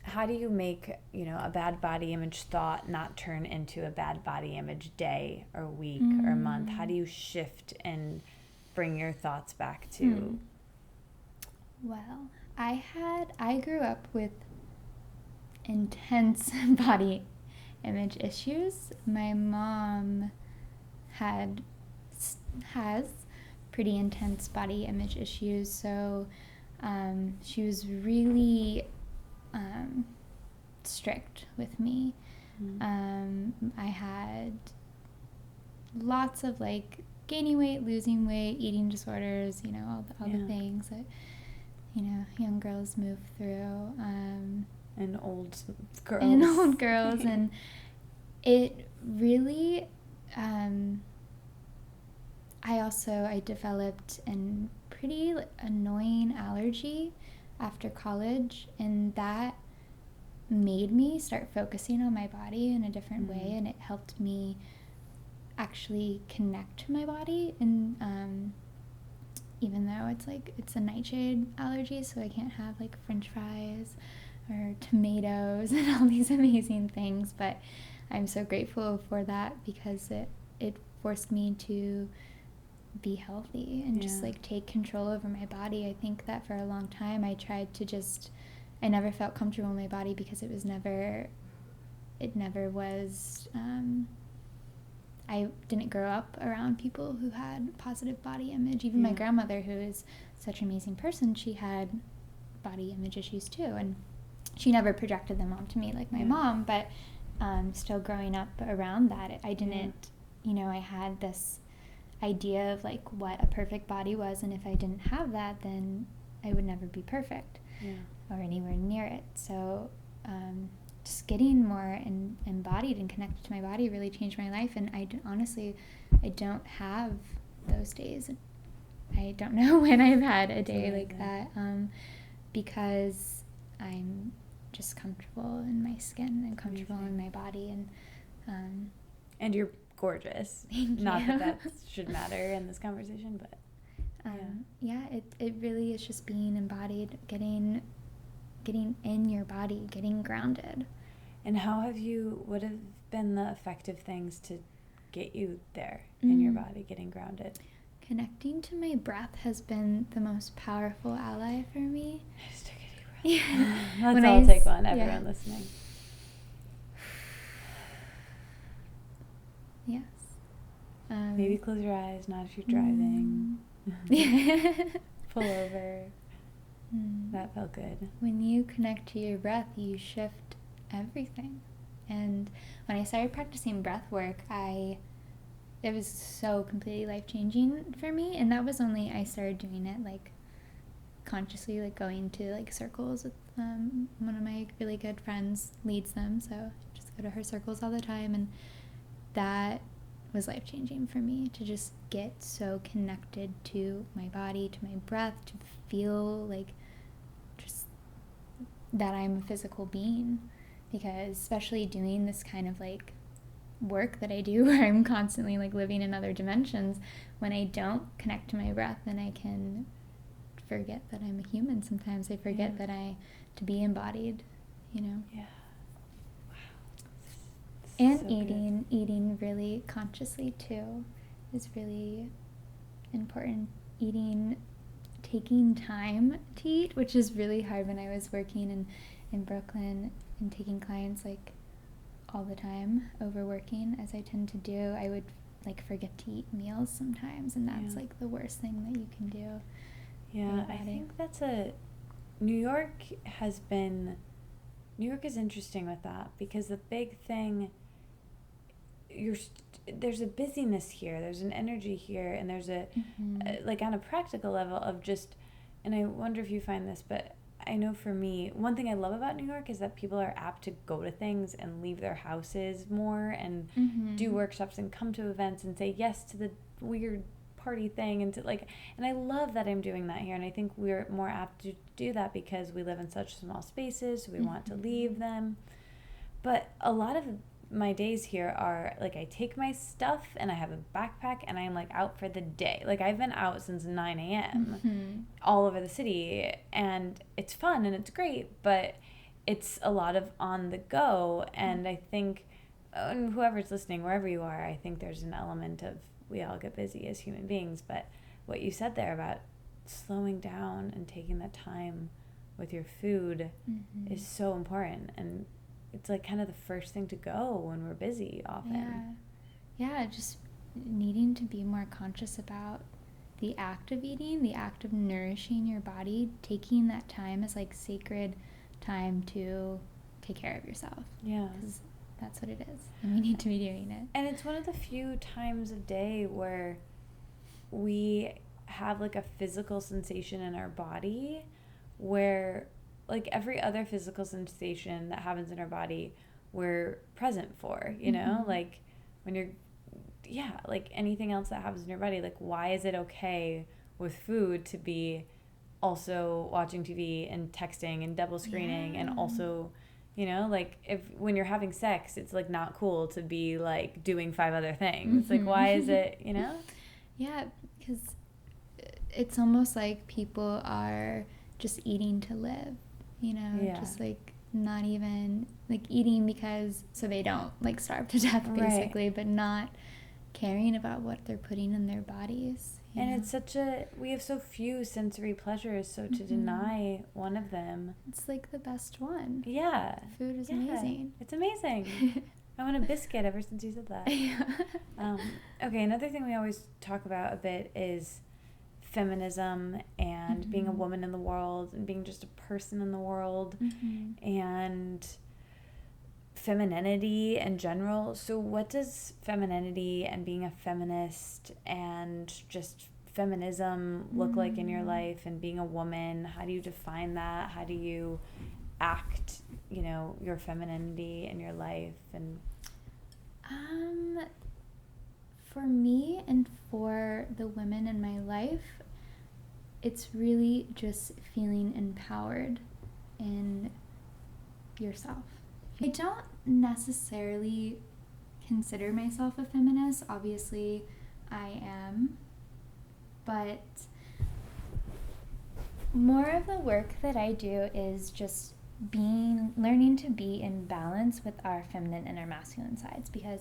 how do you make, a bad body image thought not turn into a bad body image day or week or month? How do you shift and bring your thoughts back to? Well, I grew up with intense body image issues. My mom has pretty intense body image issues, so she was really strict with me. I had lots of like gaining weight, losing weight, eating disorders, all the things that young girls move through, And old girls. And it really I developed a pretty annoying allergy after college, and that made me start focusing on my body in a different way, and it helped me actually connect to my body. And even though it's a nightshade allergy, so I can't have like French fries or tomatoes and all these amazing things, but I'm so grateful for that because it forced me to be healthy and just like take control over my body. I think that for a long time I tried to I never felt comfortable in my body because it never was, I didn't grow up around people who had positive body image. Even my grandmother, who is such an amazing person, she had body image issues too, and she never projected them onto me like my mom, but still growing up around that, I didn't, I had this idea of like what a perfect body was, and if I didn't have that, then I would never be perfect or anywhere near it. So just getting more embodied and connected to my body really changed my life, and honestly, I don't have those days. I don't know when I've had a day like that, because I'm just comfortable in my skin and comfortable in my body, and you're gorgeous. Not that should matter in this conversation, but it really is just being embodied, getting in your body, getting grounded. And what have been the effective things to get you there in your body, getting grounded? Connecting to my breath has been the most powerful ally for me. Just take a deep breath. Yeah. Let's all take one, everyone listening. Yes. Maybe close your eyes, not if you're driving. Pull over. That felt good. When you connect to your breath, you shift everything. And when I started practicing breath work, it was so completely life-changing for me. And that was only, I started doing it like consciously, like going to like circles with one of my really good friends leads them, so I just go to her circles all the time, and that was life-changing for me, to just get so connected to my body, to my breath, to feel like just that I'm a physical being. Because especially doing this kind of like work that I do, where I'm constantly like living in other dimensions, when I don't connect to my breath, then I can forget that I'm a human. Sometimes I forget that to be embodied, Yeah. Wow. And so eating really consciously too is really important. Taking time to eat, which is really hard when I was working in Brooklyn and taking clients like all the time, overworking as I tend to do. I would like forget to eat meals sometimes, and that's like the worst thing that you can do. Yeah, I think New York is interesting with that, because the big thing, there's a busyness here, there's an energy here, and there's like on a practical level of just, and I wonder if you find this, but I know for me, one thing I love about New York is that people are apt to go to things and leave their houses more and do workshops and come to events and say yes to the weird party thing, and and I love that I'm doing that here, and I think we're more apt to do that because we live in such small spaces, so we want to leave them. But a lot of my days here are like I take my stuff and I have a backpack and I'm like out for the day. Like I've been out since 9 a.m. all over the city, and it's fun and it's great, but it's a lot of on the go. And I think whoever's listening, wherever you are, I think there's an element of we all get busy as human beings, but what you said there about slowing down and taking that time with your food is so important. And it's like kind of the first thing to go when we're busy often. Yeah, just needing to be more conscious about the act of eating, the act of nourishing your body, taking that time as like sacred time to take care of yourself. Yeah. Because that's what it is. And we need to be doing it. And it's one of the few times of day where we have like a physical sensation in our body where like every other physical sensation that happens in our body we're present for, you know, like when you're like anything else that happens in your body, like why is it okay with food to be also watching TV and texting and double screening and also, you know, like if when you're having sex it's like not cool to be like doing 5 other things. Like why is it, you know? Yeah, because it's almost like people are just eating to live, you know, just like not even like eating because so they don't like starve to death basically, but not caring about what they're putting in their bodies. And it's such we have so few sensory pleasures, so to deny one of them, it's like the best one. Food is amazing. It's amazing. I want a biscuit ever since you said that. Okay, another thing we always talk about a bit is feminism and being a woman in the world and being just a person in the world and femininity in general. So what does femininity and being a feminist and just feminism look like in your life, and being a woman? How do you define that? How do you act, you know, your femininity in your life? And for me and for the women in my life, it's really just feeling empowered in yourself. I don't necessarily consider myself a feminist. Obviously, I am. But more of the work that I do is just learning to be in balance with our feminine and our masculine sides, because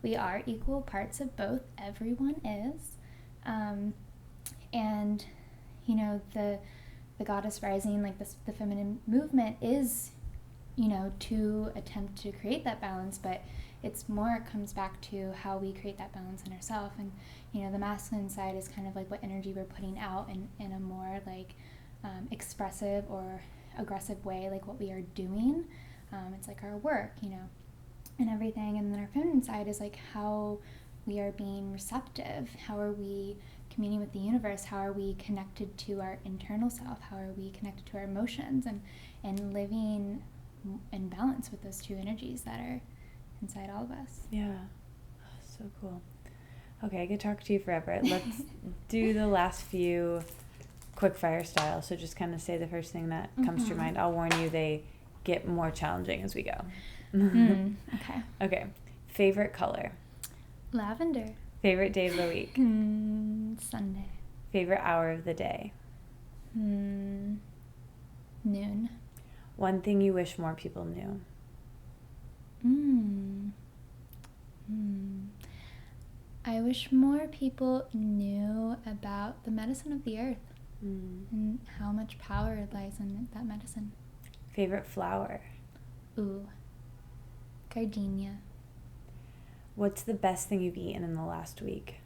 we are equal parts of both. Everyone is. And, you know, the goddess rising, like the feminine movement is, you know, to attempt to create that balance, but it comes back to how we create that balance in ourselves. And, you know, the masculine side is kind of like what energy we're putting out in a more like expressive or aggressive way, like what we are doing. It's like our work, you know, and everything. And then our feminine side is like how we are being receptive, how are we communing with the universe, how are we connected to our internal self, how are we connected to our emotions, and living in balance with those two energies that are inside all of us. Yeah. Oh, so cool. Okay, I could talk to you forever. Let's do the last few quick fire style. So just kind of say the first thing that comes to your mind. I'll warn you, they get more challenging as we go. Okay. Okay. Favorite color? Lavender. Favorite day of the week? Sunday. Favorite hour of the day? Noon. One thing you wish more people knew? I wish more people knew about the medicine of the earth and how much power lies in that medicine. Favorite flower? Gardenia. What's the best thing you've eaten in the last week?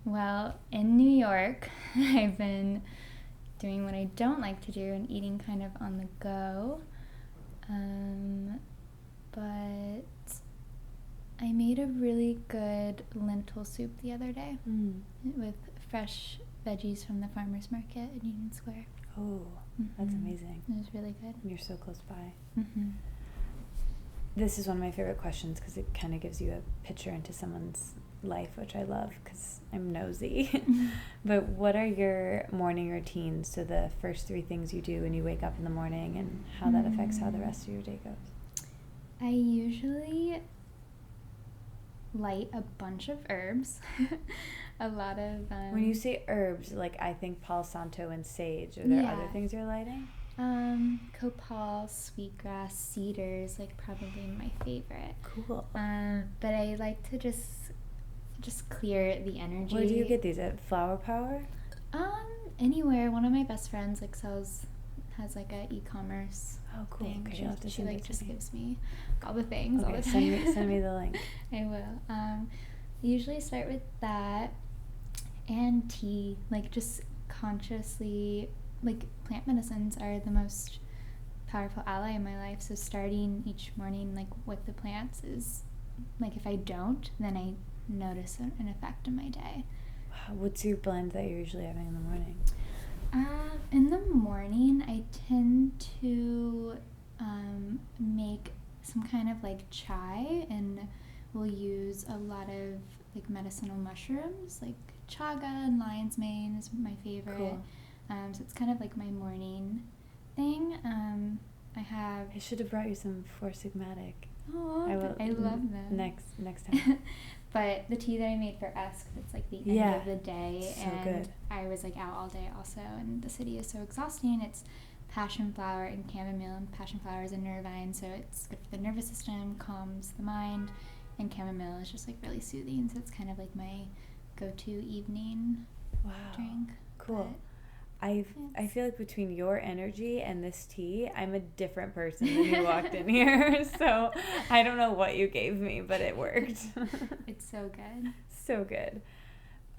Well, in New York, I've been doing what I don't like to do and eating kind of on the go. But I made a really good lentil soup the other day with fresh veggies from the farmer's market in Union Square. Oh, that's amazing. It was really good. And you're so close by. This is one of my favorite questions because it kind of gives you a picture into someone's life, which I love because I'm nosy. But what are your morning routines? So the first 3 things you do when you wake up in the morning and how that affects how the rest of your day goes. I usually light a bunch of herbs. A lot of... when you say herbs, like I think Palo Santo and sage. Are there other things you're lighting? Copal, sweetgrass, cedars, like probably my favorite. Cool. But I like to just clear the energy. Where do you get these? At Flower Power? Anywhere. One of my best friends has like a e-commerce thing. Okay, She like just gives me all the things all the time. Send me the link. I will. Usually start with that and tea. Like just consciously, like plant medicines are the most powerful ally in my life. So starting each morning like with the plants is like, if I don't, then I notice an effect in my day. Wow. What's your blend that you're usually having in the morning? In the morning, I tend to make some kind of like chai, and we'll use a lot of like medicinal mushrooms, like chaga and lion's mane is my favorite. Cool. So it's kind of like my morning thing. I should have brought you some Four Sigmatic. Oh, I love them. Next time. But the tea that I made for us, 'cause it's like the end of the day, so and good. I was like out all day also, and the city is so exhausting. It's passion flower and chamomile, and passion flower is a nervine, so it's good for the nervous system, calms the mind, and chamomile is just like really soothing, so it's kind of like my go-to evening drink. Cool. But I feel like between your energy and this tea, I'm a different person than you walked in here. So I don't know what you gave me, but it worked. It's so good. So good.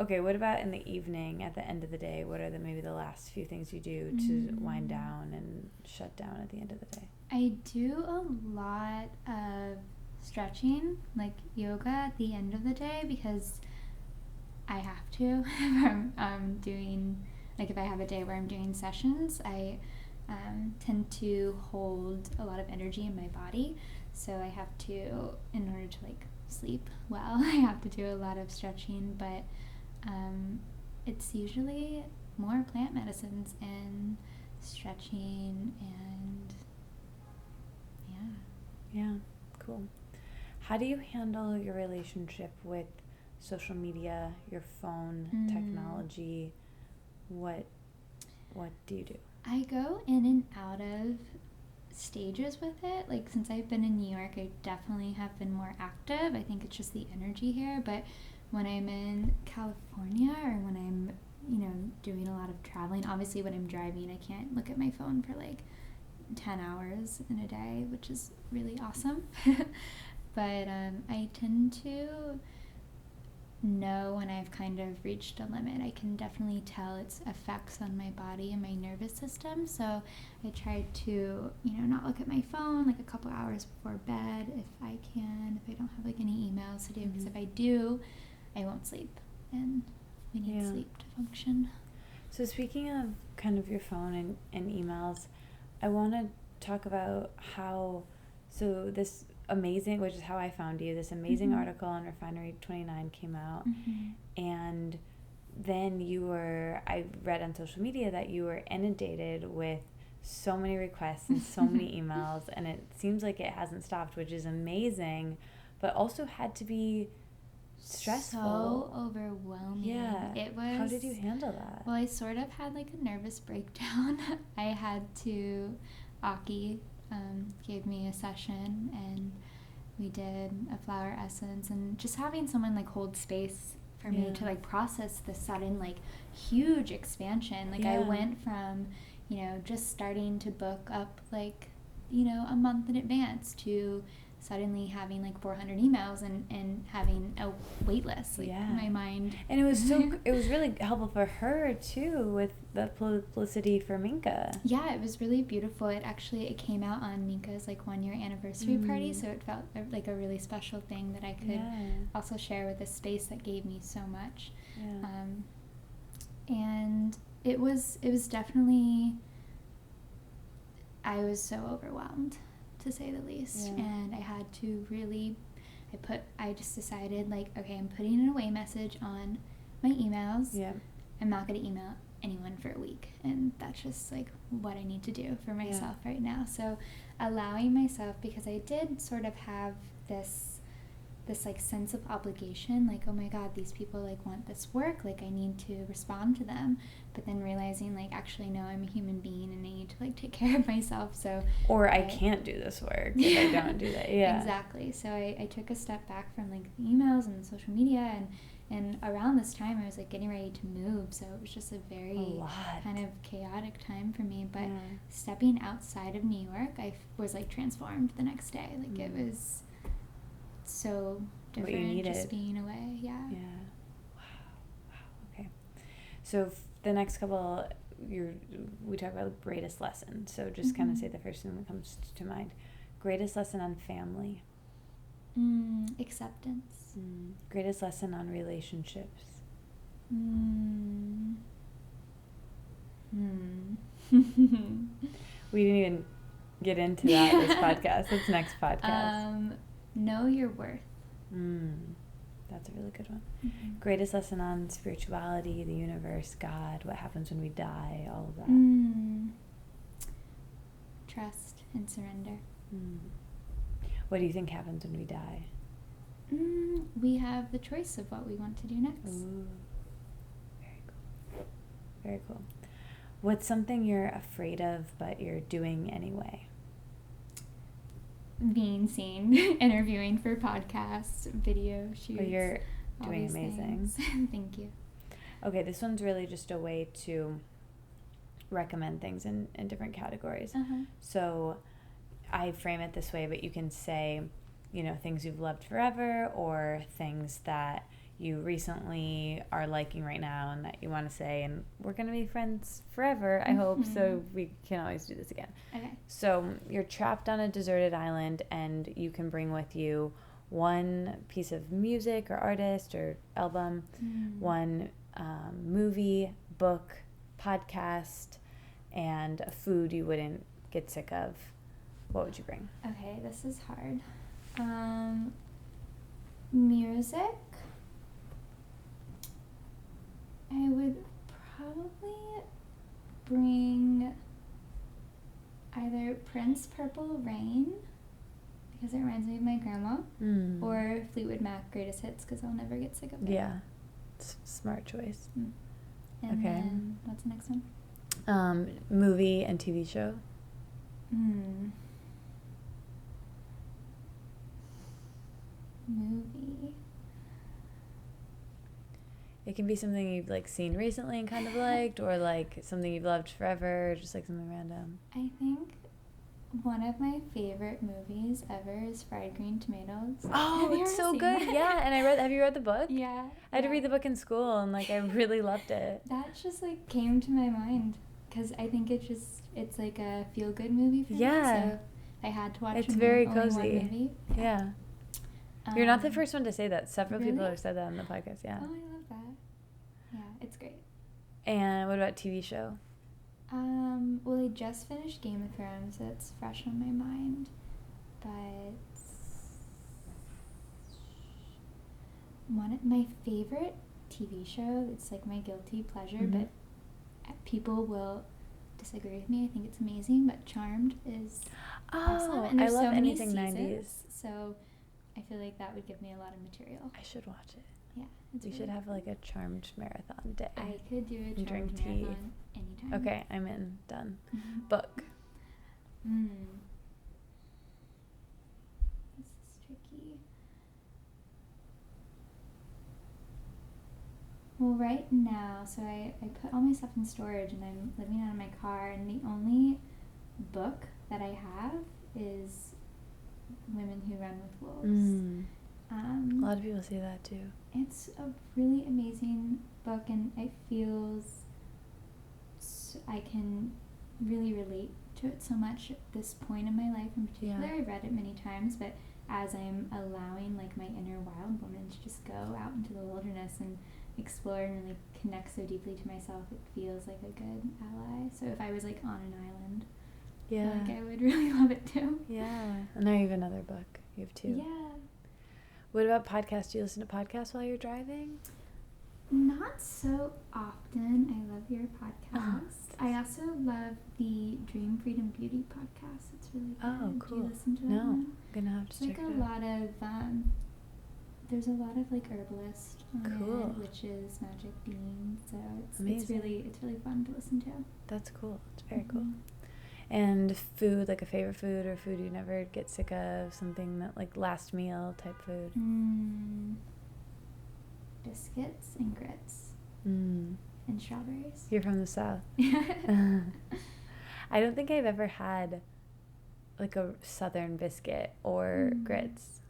Okay, what about in the evening, at the end of the day? What are maybe the last few things you do to wind down and shut down at the end of the day? I do a lot of stretching, like yoga at the end of the day, because I have to. If I'm doing... Like if I have a day where I'm doing sessions, I tend to hold a lot of energy in my body. So I have to, in order to like sleep well, I have to do a lot of stretching. But it's usually more plant medicines and stretching and Yeah, cool. How do you handle your relationship with social media, your phone, technology? What do you do? I go in and out of stages with it. Like since I've been in New York, I definitely have been more active. I think it's just the energy here. But when I'm in California or when I'm, doing a lot of traveling, obviously when I'm driving, I can't look at my phone for like 10 hours in a day, which is really awesome. But I tend to know when I've kind of reached a limit. I can definitely tell its effects on my body and my nervous system, so I try to not look at my phone like a couple hours before bed if I can, if I don't have like any emails to do, because if I do, I won't sleep, and we need sleep to function. So speaking of kind of your phone and emails, I want to talk about how, so this amazing, which is how I found you, this amazing article on Refinery 29 came out, and then I read on social media that you were inundated with so many requests and so many emails, and it seems like it hasn't stopped, which is amazing, but also had to be stressful. So overwhelming. Yeah. It was. How did you handle that? Well, I sort of had like a nervous breakdown. I had to, Aki gave me a session, and we did a flower essence, and just having someone like hold space for me to like process the sudden like huge expansion. Like I went from just starting to book up like a month in advance to suddenly having like 400 emails and having a wait list. Like my mind. And it was it was really helpful for her too with the publicity for Minka. Yeah, it was really beautiful. It came out on Minka's like 1-year anniversary party, so it felt like a really special thing that I could also share with a space that gave me so much. And it was definitely, I was so overwhelmed, to say the least, and I had to really I just decided, like, okay, I'm putting an away message on my emails. Yeah. I'm not going to email anyone for a week, and that's just like what I need to do for myself right now. So allowing myself, because I did sort of have this like sense of obligation, like, oh my god, these people like want this work, like I need to respond to them, but then realizing like, actually no, I'm a human being and I need to like take care of myself. So I can't do this work if I don't do that. Yeah, exactly. So I took a step back from like the emails and the social media, and around this time I was like getting ready to move, so it was just a very kind of chaotic time for me. But stepping outside of New York, I was like transformed the next day. Like it was so different just being away. Yeah. Wow. Okay. So the next couple, we talk about greatest lesson. So just kind of say the first thing that comes to mind. Greatest lesson on family. Acceptance. Greatest lesson on relationships. We didn't even get into that this podcast. That's next podcast. Know your worth. That's a really good one. Greatest lesson on spirituality, the universe, God, what happens when we die, all of that. Trust and surrender. What do you think happens when we die? We have the choice of what we want to do next. Ooh. Very cool. Very cool. What's something you're afraid of but you're doing anyway? Being seen, interviewing for podcasts, video shoots. Well, you're doing amazing. Thank you. Okay, this one's really just a way to recommend things in different categories. So I frame it this way, but you can say, things you've loved forever, or things that you recently are liking right now and that you want to say, and we're going to be friends forever, I hope, so we can always do this again. Okay. So you're trapped on a deserted island, and you can bring with you one piece of music or artist or album, one movie, book, podcast, and a food you wouldn't get sick of. What would you bring? Okay, this is hard. Music. I would probably bring either Prince Purple Rain, because it reminds me of my grandma, or Fleetwood Mac Greatest Hits, because I'll never get sick of it. Yeah, smart choice. And then, what's the next one? Movie and TV show. Movie. It can be something you've seen recently and kind of liked, or something you've loved forever, or just something random. I think one of my favorite movies ever is Fried Green Tomatoes. Oh, it's so good. Yeah, and have you read the book? Yeah. I had to read the book in school, and I really loved it. That just came to my mind, because I think it's like a feel-good movie for me. So I had to watch it's very only cozy. one movie. Yeah. You're not the first one to say that. Several really? people have said that on the podcast, yeah. Oh, I love that. Yeah, it's great. And what about TV show? Well, I just finished Game of Thrones, so it's fresh on my mind. But my favorite TV show, it's my guilty pleasure, but people will disagree with me. I think it's amazing, but Charmed is awesome. And there's I love so many anything seasons, 90s. So I feel like that would give me a lot of material. I should watch it. Yeah, We should have a Charmed marathon day. I could do a and Charmed drink tea. marathon anytime. Okay, I'm in. Done. Book. This is tricky. Well, right now, so I put all my stuff in storage and I'm living out of my car, and the only book that I have is Women Who Run with Wolves. A lot of people say that too. It's a really amazing book, and it feels I can really relate to it so much at this point in my life in particular. I've read it many times, but as I'm allowing my inner wild woman to just go out into the wilderness and explore and really connect so deeply to myself, it feels like a good ally. So if I was on an island, I would really love it too. Yeah. And now you have another book. You have two. Yeah. What about podcasts? Do you listen to podcasts while you're driving? Not so often. I love your podcast. I also love the Dream Freedom Beauty podcast. It's really good. Oh, cool. Do you listen to that No, one? I'm gonna have to It's check like it a out. lot of there's a lot of like herbalists on Cool. it, witches, magic beans. So it's Amazing. it's really fun to listen to. That's cool. It's very cool. Mhm. And food, like a favorite food or food you never get sick of, something that like last meal type food. Biscuits and grits Mm. and strawberries. You're from the South. I don't think I've ever had like a Southern biscuit or grits.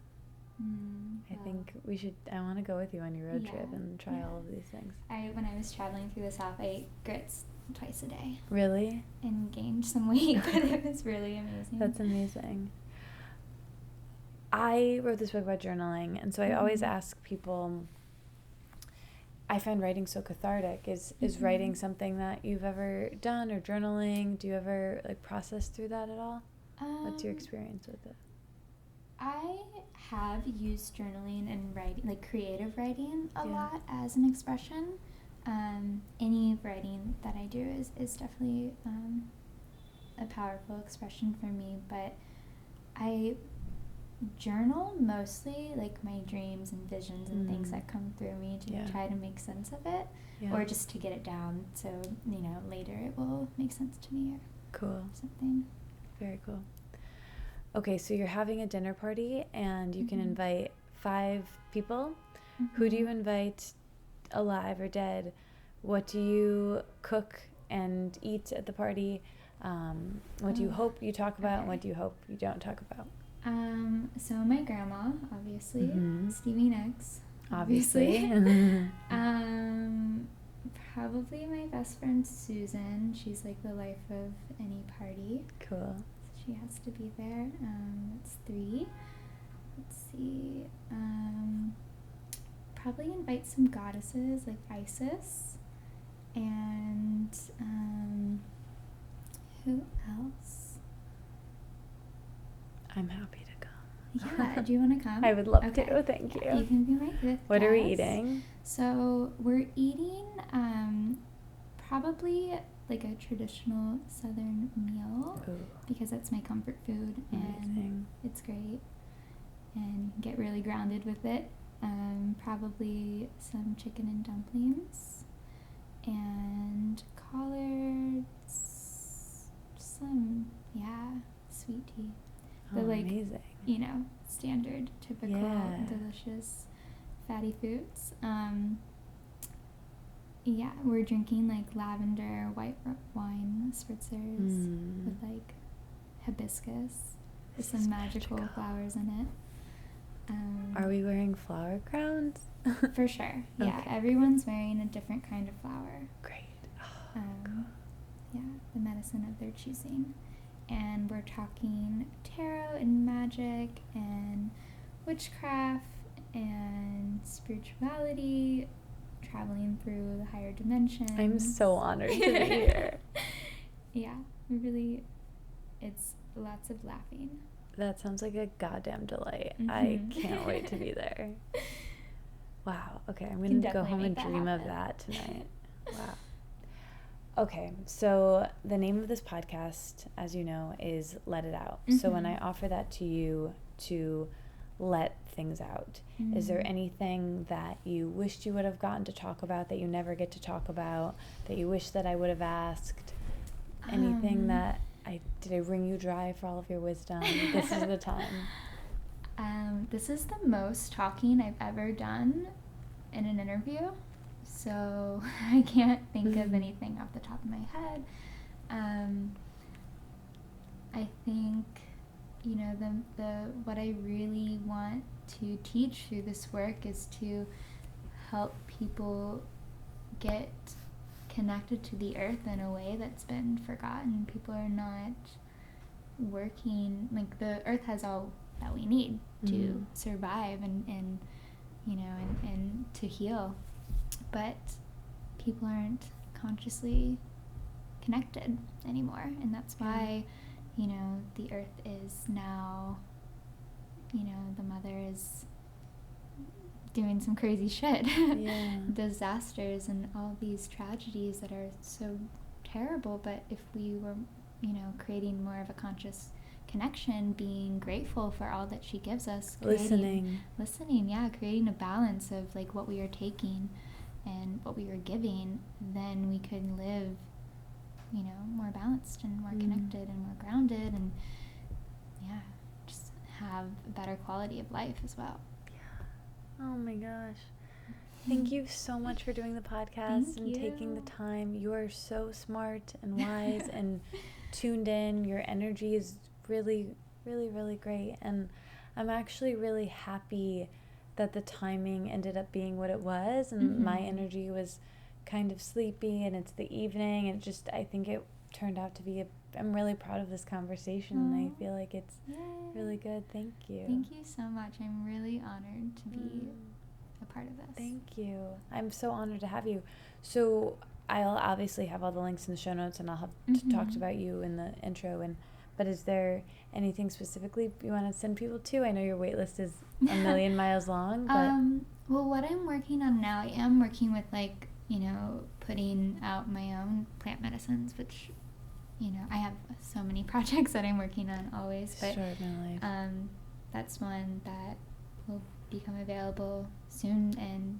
I think I want to go with you on your road trip and try all of these things. When I was traveling through the South, I ate grits twice a day. Really? And gained some weight, but it was really amazing. That's amazing. I wrote this book about journaling, and so I always ask people, I find writing so cathartic. Is writing something that you've ever done, or journaling? Do you ever like process through that at all? What's your experience with it? I have used journaling and writing, like creative writing, a Yeah. lot as an expression. Any writing that I do is definitely a powerful expression for me, but I journal mostly like my dreams and visions and things that come through me to try to make sense of it, or just to get it down so later it will make sense to me or something. Very cool. Okay, so you're having a dinner party and you can invite 5 people. Who do you invite, alive or dead? What do you cook and eat at the party? What do you hope you talk about and what do you hope you don't talk about? So my grandma, obviously, Stevie Nicks, Obviously. probably my best friend Susan. She's like the life of any party. Cool. So she has to be there. That's 3. Let's see. Probably invite some goddesses like Isis. And who else? I'm happy to come. Yeah, do you want to come? I would love Okay. to. Thank you. You can be my 5th What are we guest. eating? So we're eating probably like a traditional Southern meal because that's my comfort food. Amazing. And it's great and get really grounded with it. Probably some chicken and dumplings and collards, some sweet tea. The amazing. Standard, typical, delicious, fatty foods. We're drinking like lavender white wine spritzers with like hibiscus. There's some magical flowers in it. Are we wearing flower crowns? For sure. Yeah, Okay. everyone's wearing a different kind of flower. Great. Oh, cool. Yeah, the medicine of their choosing. And we're talking tarot and magic and witchcraft and spirituality, traveling through the higher dimensions. I'm so honored to be here. Yeah, it's lots of laughing. That sounds like a goddamn delight. I can't wait to be there. Wow. Okay, I'm going to go home and dream of that tonight. Wow. Okay, so the name of this podcast, as you know, is Let It Out. So when I offer that to you to let things out, is there anything that you wished you would have gotten to talk about that you never get to talk about, that you wish that I would have asked? Anything that did I wring you dry for all of your wisdom? This is the time. This is the most talking I've ever done in an interview, so I can't think of anything off the top of my head. I think, what I really want to teach through this work is to help people get connected to the earth in a way that's been forgotten. People are not working, like the earth has all that we need to survive and to heal, but people aren't consciously connected anymore, and that's why the earth is now, the mother is doing some crazy shit. Yeah. Disasters and all these tragedies that are so terrible. But if we were, creating more of a conscious connection, being grateful for all that she gives us, listening, creating a balance of like what we are taking and what we are giving, then we could live, more balanced and more connected and more grounded, and just have a better quality of life as well. Oh my gosh. Thank you so much for doing the podcast taking the time. You are so smart and wise and tuned in. Your energy is really, really, really great. And I'm actually really happy that the timing ended up being what it was. And my energy was kind of sleepy, and it's the evening. And I think it turned out to be I'm really proud of this conversation. And I feel like it's really good. Thank you. Thank you so much. I'm really honored to be a part of this. Thank you. I'm so honored to have you. So I'll obviously have all the links in the show notes, and I'll have talked about you in the intro. But is there anything specifically you want to send people to? I know your wait list is a million miles long. But well, what I'm working on now, I am working with putting out my own plant medicines, which I have so many projects that I'm working on always, but that's one that will become available soon, and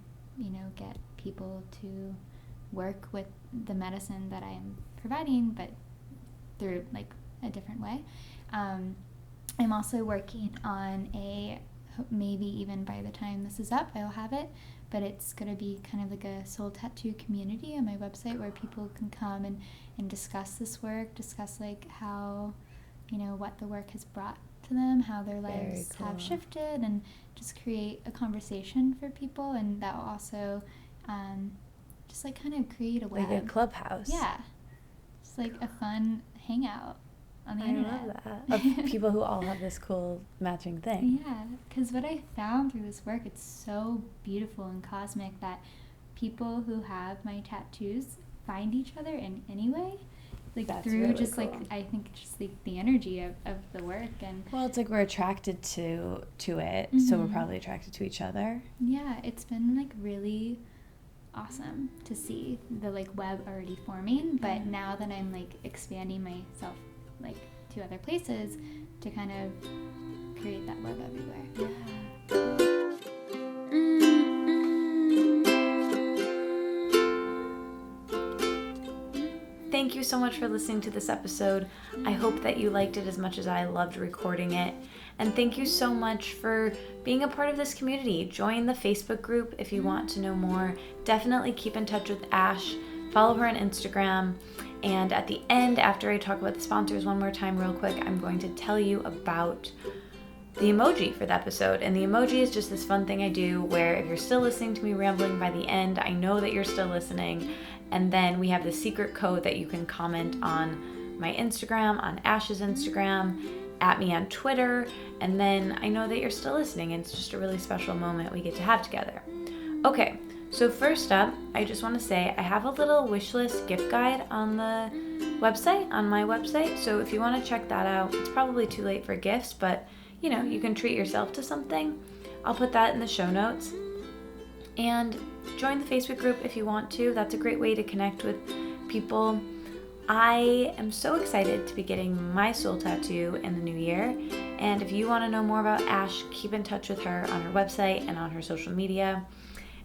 get people to work with the medicine that I'm providing, but through a different way. I'm also working on maybe even by the time this is up, I'll have it, but it's going to be kind of like a soul tattoo community on my website where people can come and discuss this work, discuss how, what the work has brought to them, how their lives have shifted, and just create a conversation for people. And that will also just kind of create a web. Like a clubhouse. Yeah. Just a fun hangout on the internet. I love that. Of people who all have this cool matching thing. Yeah, because what I found through this work, it's so beautiful and cosmic that people who have my tattoos find each other in any way. That's through really just cool. I think just the energy of the work. And well, it's we're attracted to it, so we're probably attracted to each other. Yeah, it's been really awesome to see the web already forming, but now that I'm expanding myself to other places to kind of create that web everywhere. Thank you so much for listening to this episode. I hope that you liked it as much as I loved recording it. And thank you so much for being a part of this community. Join the Facebook group if you want to know more. Definitely keep in touch with Ash. Follow her on Instagram. And at the end, after I talk about the sponsors one more time real quick, I'm going to tell you about the emoji for the episode. And the emoji is just this fun thing I do where if you're still listening to me rambling by the end, I know that you're still listening. And then we have the secret code that you can comment on my Instagram, on Ash's Instagram, at me on Twitter, and then I know that you're still listening, and it's just a really special moment we get to have together. Okay, so first up, I just want to say I have a little wish list gift guide on the website, on my website, so if you want to check that out, it's probably too late for gifts, but you can treat yourself to something. I'll put that in the show notes. And join the Facebook group if you want to. That's a great way to connect with people. I am so excited to be getting my soul tattoo in the new year. And if you want to know more about Ash, keep in touch with her on her website and on her social media.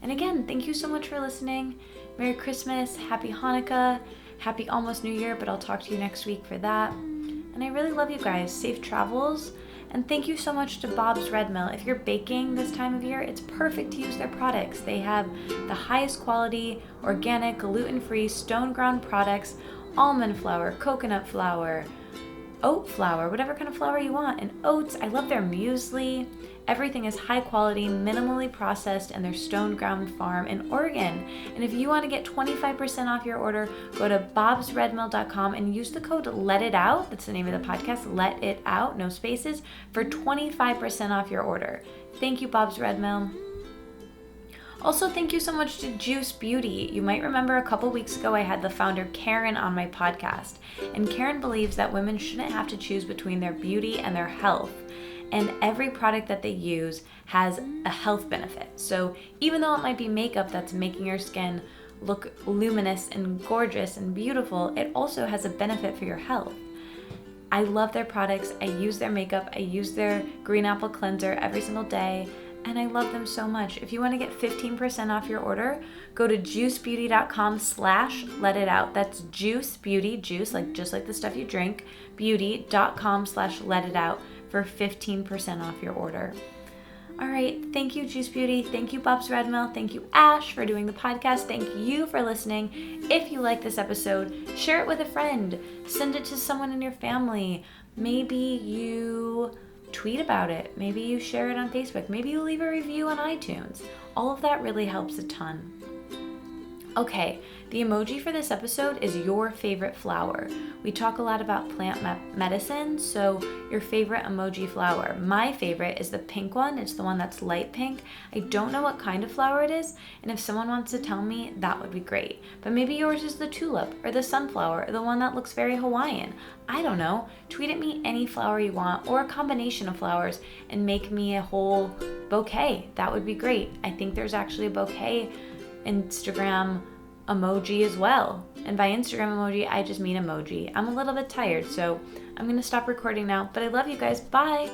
And again, thank you so much for listening. Merry Christmas, Happy Hanukkah, Happy almost New Year, but I'll talk to you next week for that. And I really love you guys. Safe travels. And thank you so much to Bob's Red Mill. If you're baking this time of year, it's perfect to use their products. They have the highest quality, organic, gluten-free, stone-ground products, almond flour, coconut flour, oat flour, whatever kind of flour you want, and oats. I love their muesli. Everything is high quality, minimally processed, and their stone ground farm in Oregon. And if you want to get 25% off your order, go to bobsredmill.com and use the code LETITOUT, that's the name of the podcast, Let It Out, no spaces, for 25% off your order. Thank you, Bob's Red Mill. Also, thank you so much to Juice Beauty. You might remember a couple weeks ago I had the founder Karen on my podcast, and Karen believes that women shouldn't have to choose between their beauty and their health. and every product that they use has a health benefit. So even though it might be makeup that's making your skin look luminous and gorgeous and beautiful, it also has a benefit for your health. I love their products. I use their makeup. I use their green apple cleanser every single day, and I love them so much. If you want to get 15% off your order, go to juicebeauty.com/letitout. That's Juice Beauty, juice, like just like the stuff you drink, beauty.com/letitout for 15% off your order. All right, thank you, Juice Beauty. Thank you, Bob's Red Mill. Thank you, Ash, for doing the podcast. Thank you for listening. If you like this episode, share it with a friend. Send it to someone in your family. Maybe you tweet about it. Maybe you share it on Facebook. Maybe you leave a review on iTunes. All of that really helps a ton. Okay, the emoji for this episode is your favorite flower. We talk a lot about plant medicine, so your favorite emoji flower. My favorite is the pink one. It's the one that's light pink. I don't know what kind of flower it is, and if someone wants to tell me, that would be great. But maybe yours is the tulip, or the sunflower, or the one that looks very Hawaiian. I don't know. Tweet at me any flower you want, or a combination of flowers, and make me a whole bouquet. That would be great. I think there's actually a bouquet Instagram emoji as well. And by Instagram emoji, I just mean emoji. I'm a little bit tired, so I'm going to stop recording now. But I love you guys. Bye.